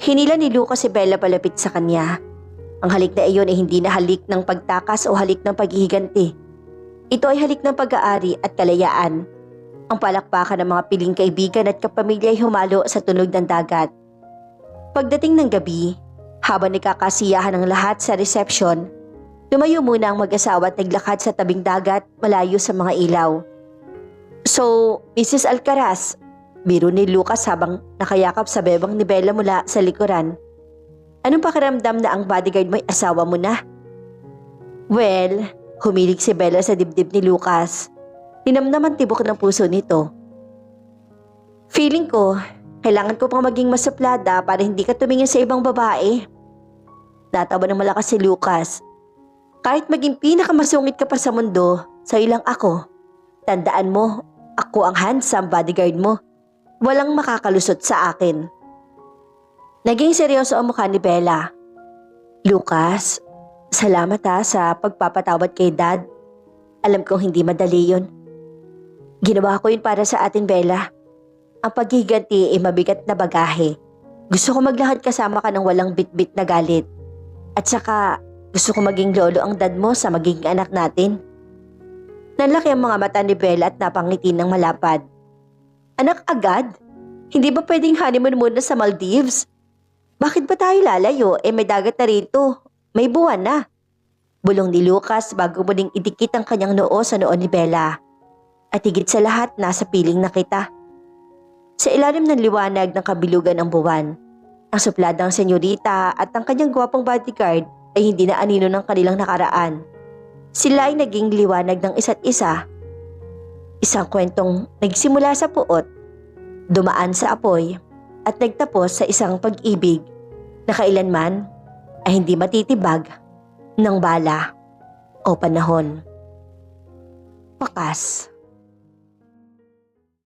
Hinila ni Lucas si Bella palapit sa kanya. Ang halik na iyon ay hindi na halik ng pagtakas o halik ng paghihiganti. Ito ay halik ng pag-aari at kalayaan. Ang palakpakan ng mga piling kaibigan at kapamilya ay humalo sa tunog ng dagat. Pagdating ng gabi, habang nakakasiyahan ng lahat sa reception, lumayo muna ang mag-asawa at naglakad sa tabing dagat malayo sa mga ilaw. "So, Mrs. Alcaraz," biro ni Lucas habang nakayakap sa bebang ni Bella mula sa likuran. "Anong pakiramdam na ang bodyguard mo'y asawa mo na?" "Well," humilig si Bella sa dibdib ni Lucas. Ninamnaman tibok ng puso nito. "Feeling ko, kailangan ko pang maging masuplada para hindi ka tumingin sa ibang babae." Natawa ng malakas si Lucas. "Kahit maging pinakamasungit ka pa sa mundo, sa'yo lang ako. Tandaan mo, ako ang handsome bodyguard mo. Walang makakalusot sa akin." Naging seryoso ang mukha ni Bella. "Lucas, salamat sa pagpapatawad kay Dad. Alam kong hindi madali yun. Ginawa ko yun para sa atin, Bella. Ang paghiganti ay mabigat na bagahe. Gusto ko maglakad kasama ka ng walang bitbit na galit. At saka, gusto ko maging lolo ang dad mo sa magiging anak natin." Nanlaki ang mga mata ni Bella at napangiti ng malapad. "Anak agad? Hindi ba pwedeng honeymoon muna sa Maldives? Bakit ba tayo lalayo? May dagat na rito. May buwan na." Bulong ni Lucas bago muling idikit ang kanyang noo sa noo ni Bella. "At higit sa lahat, nasa piling na kita." Sa ilalim ng liwanag ng kabilugan ng buwan, ang supladang senyorita at ang kanyang gwapong bodyguard ay hindi na anino ng kanilang nakaraan. Sila ay naging liwanag ng isa't isa. Isang kwentong nagsimula sa puot, dumaan sa apoy, at nagtapos sa isang pag-ibig na kailanman ay hindi matitibag ng bala o panahon. Wakas.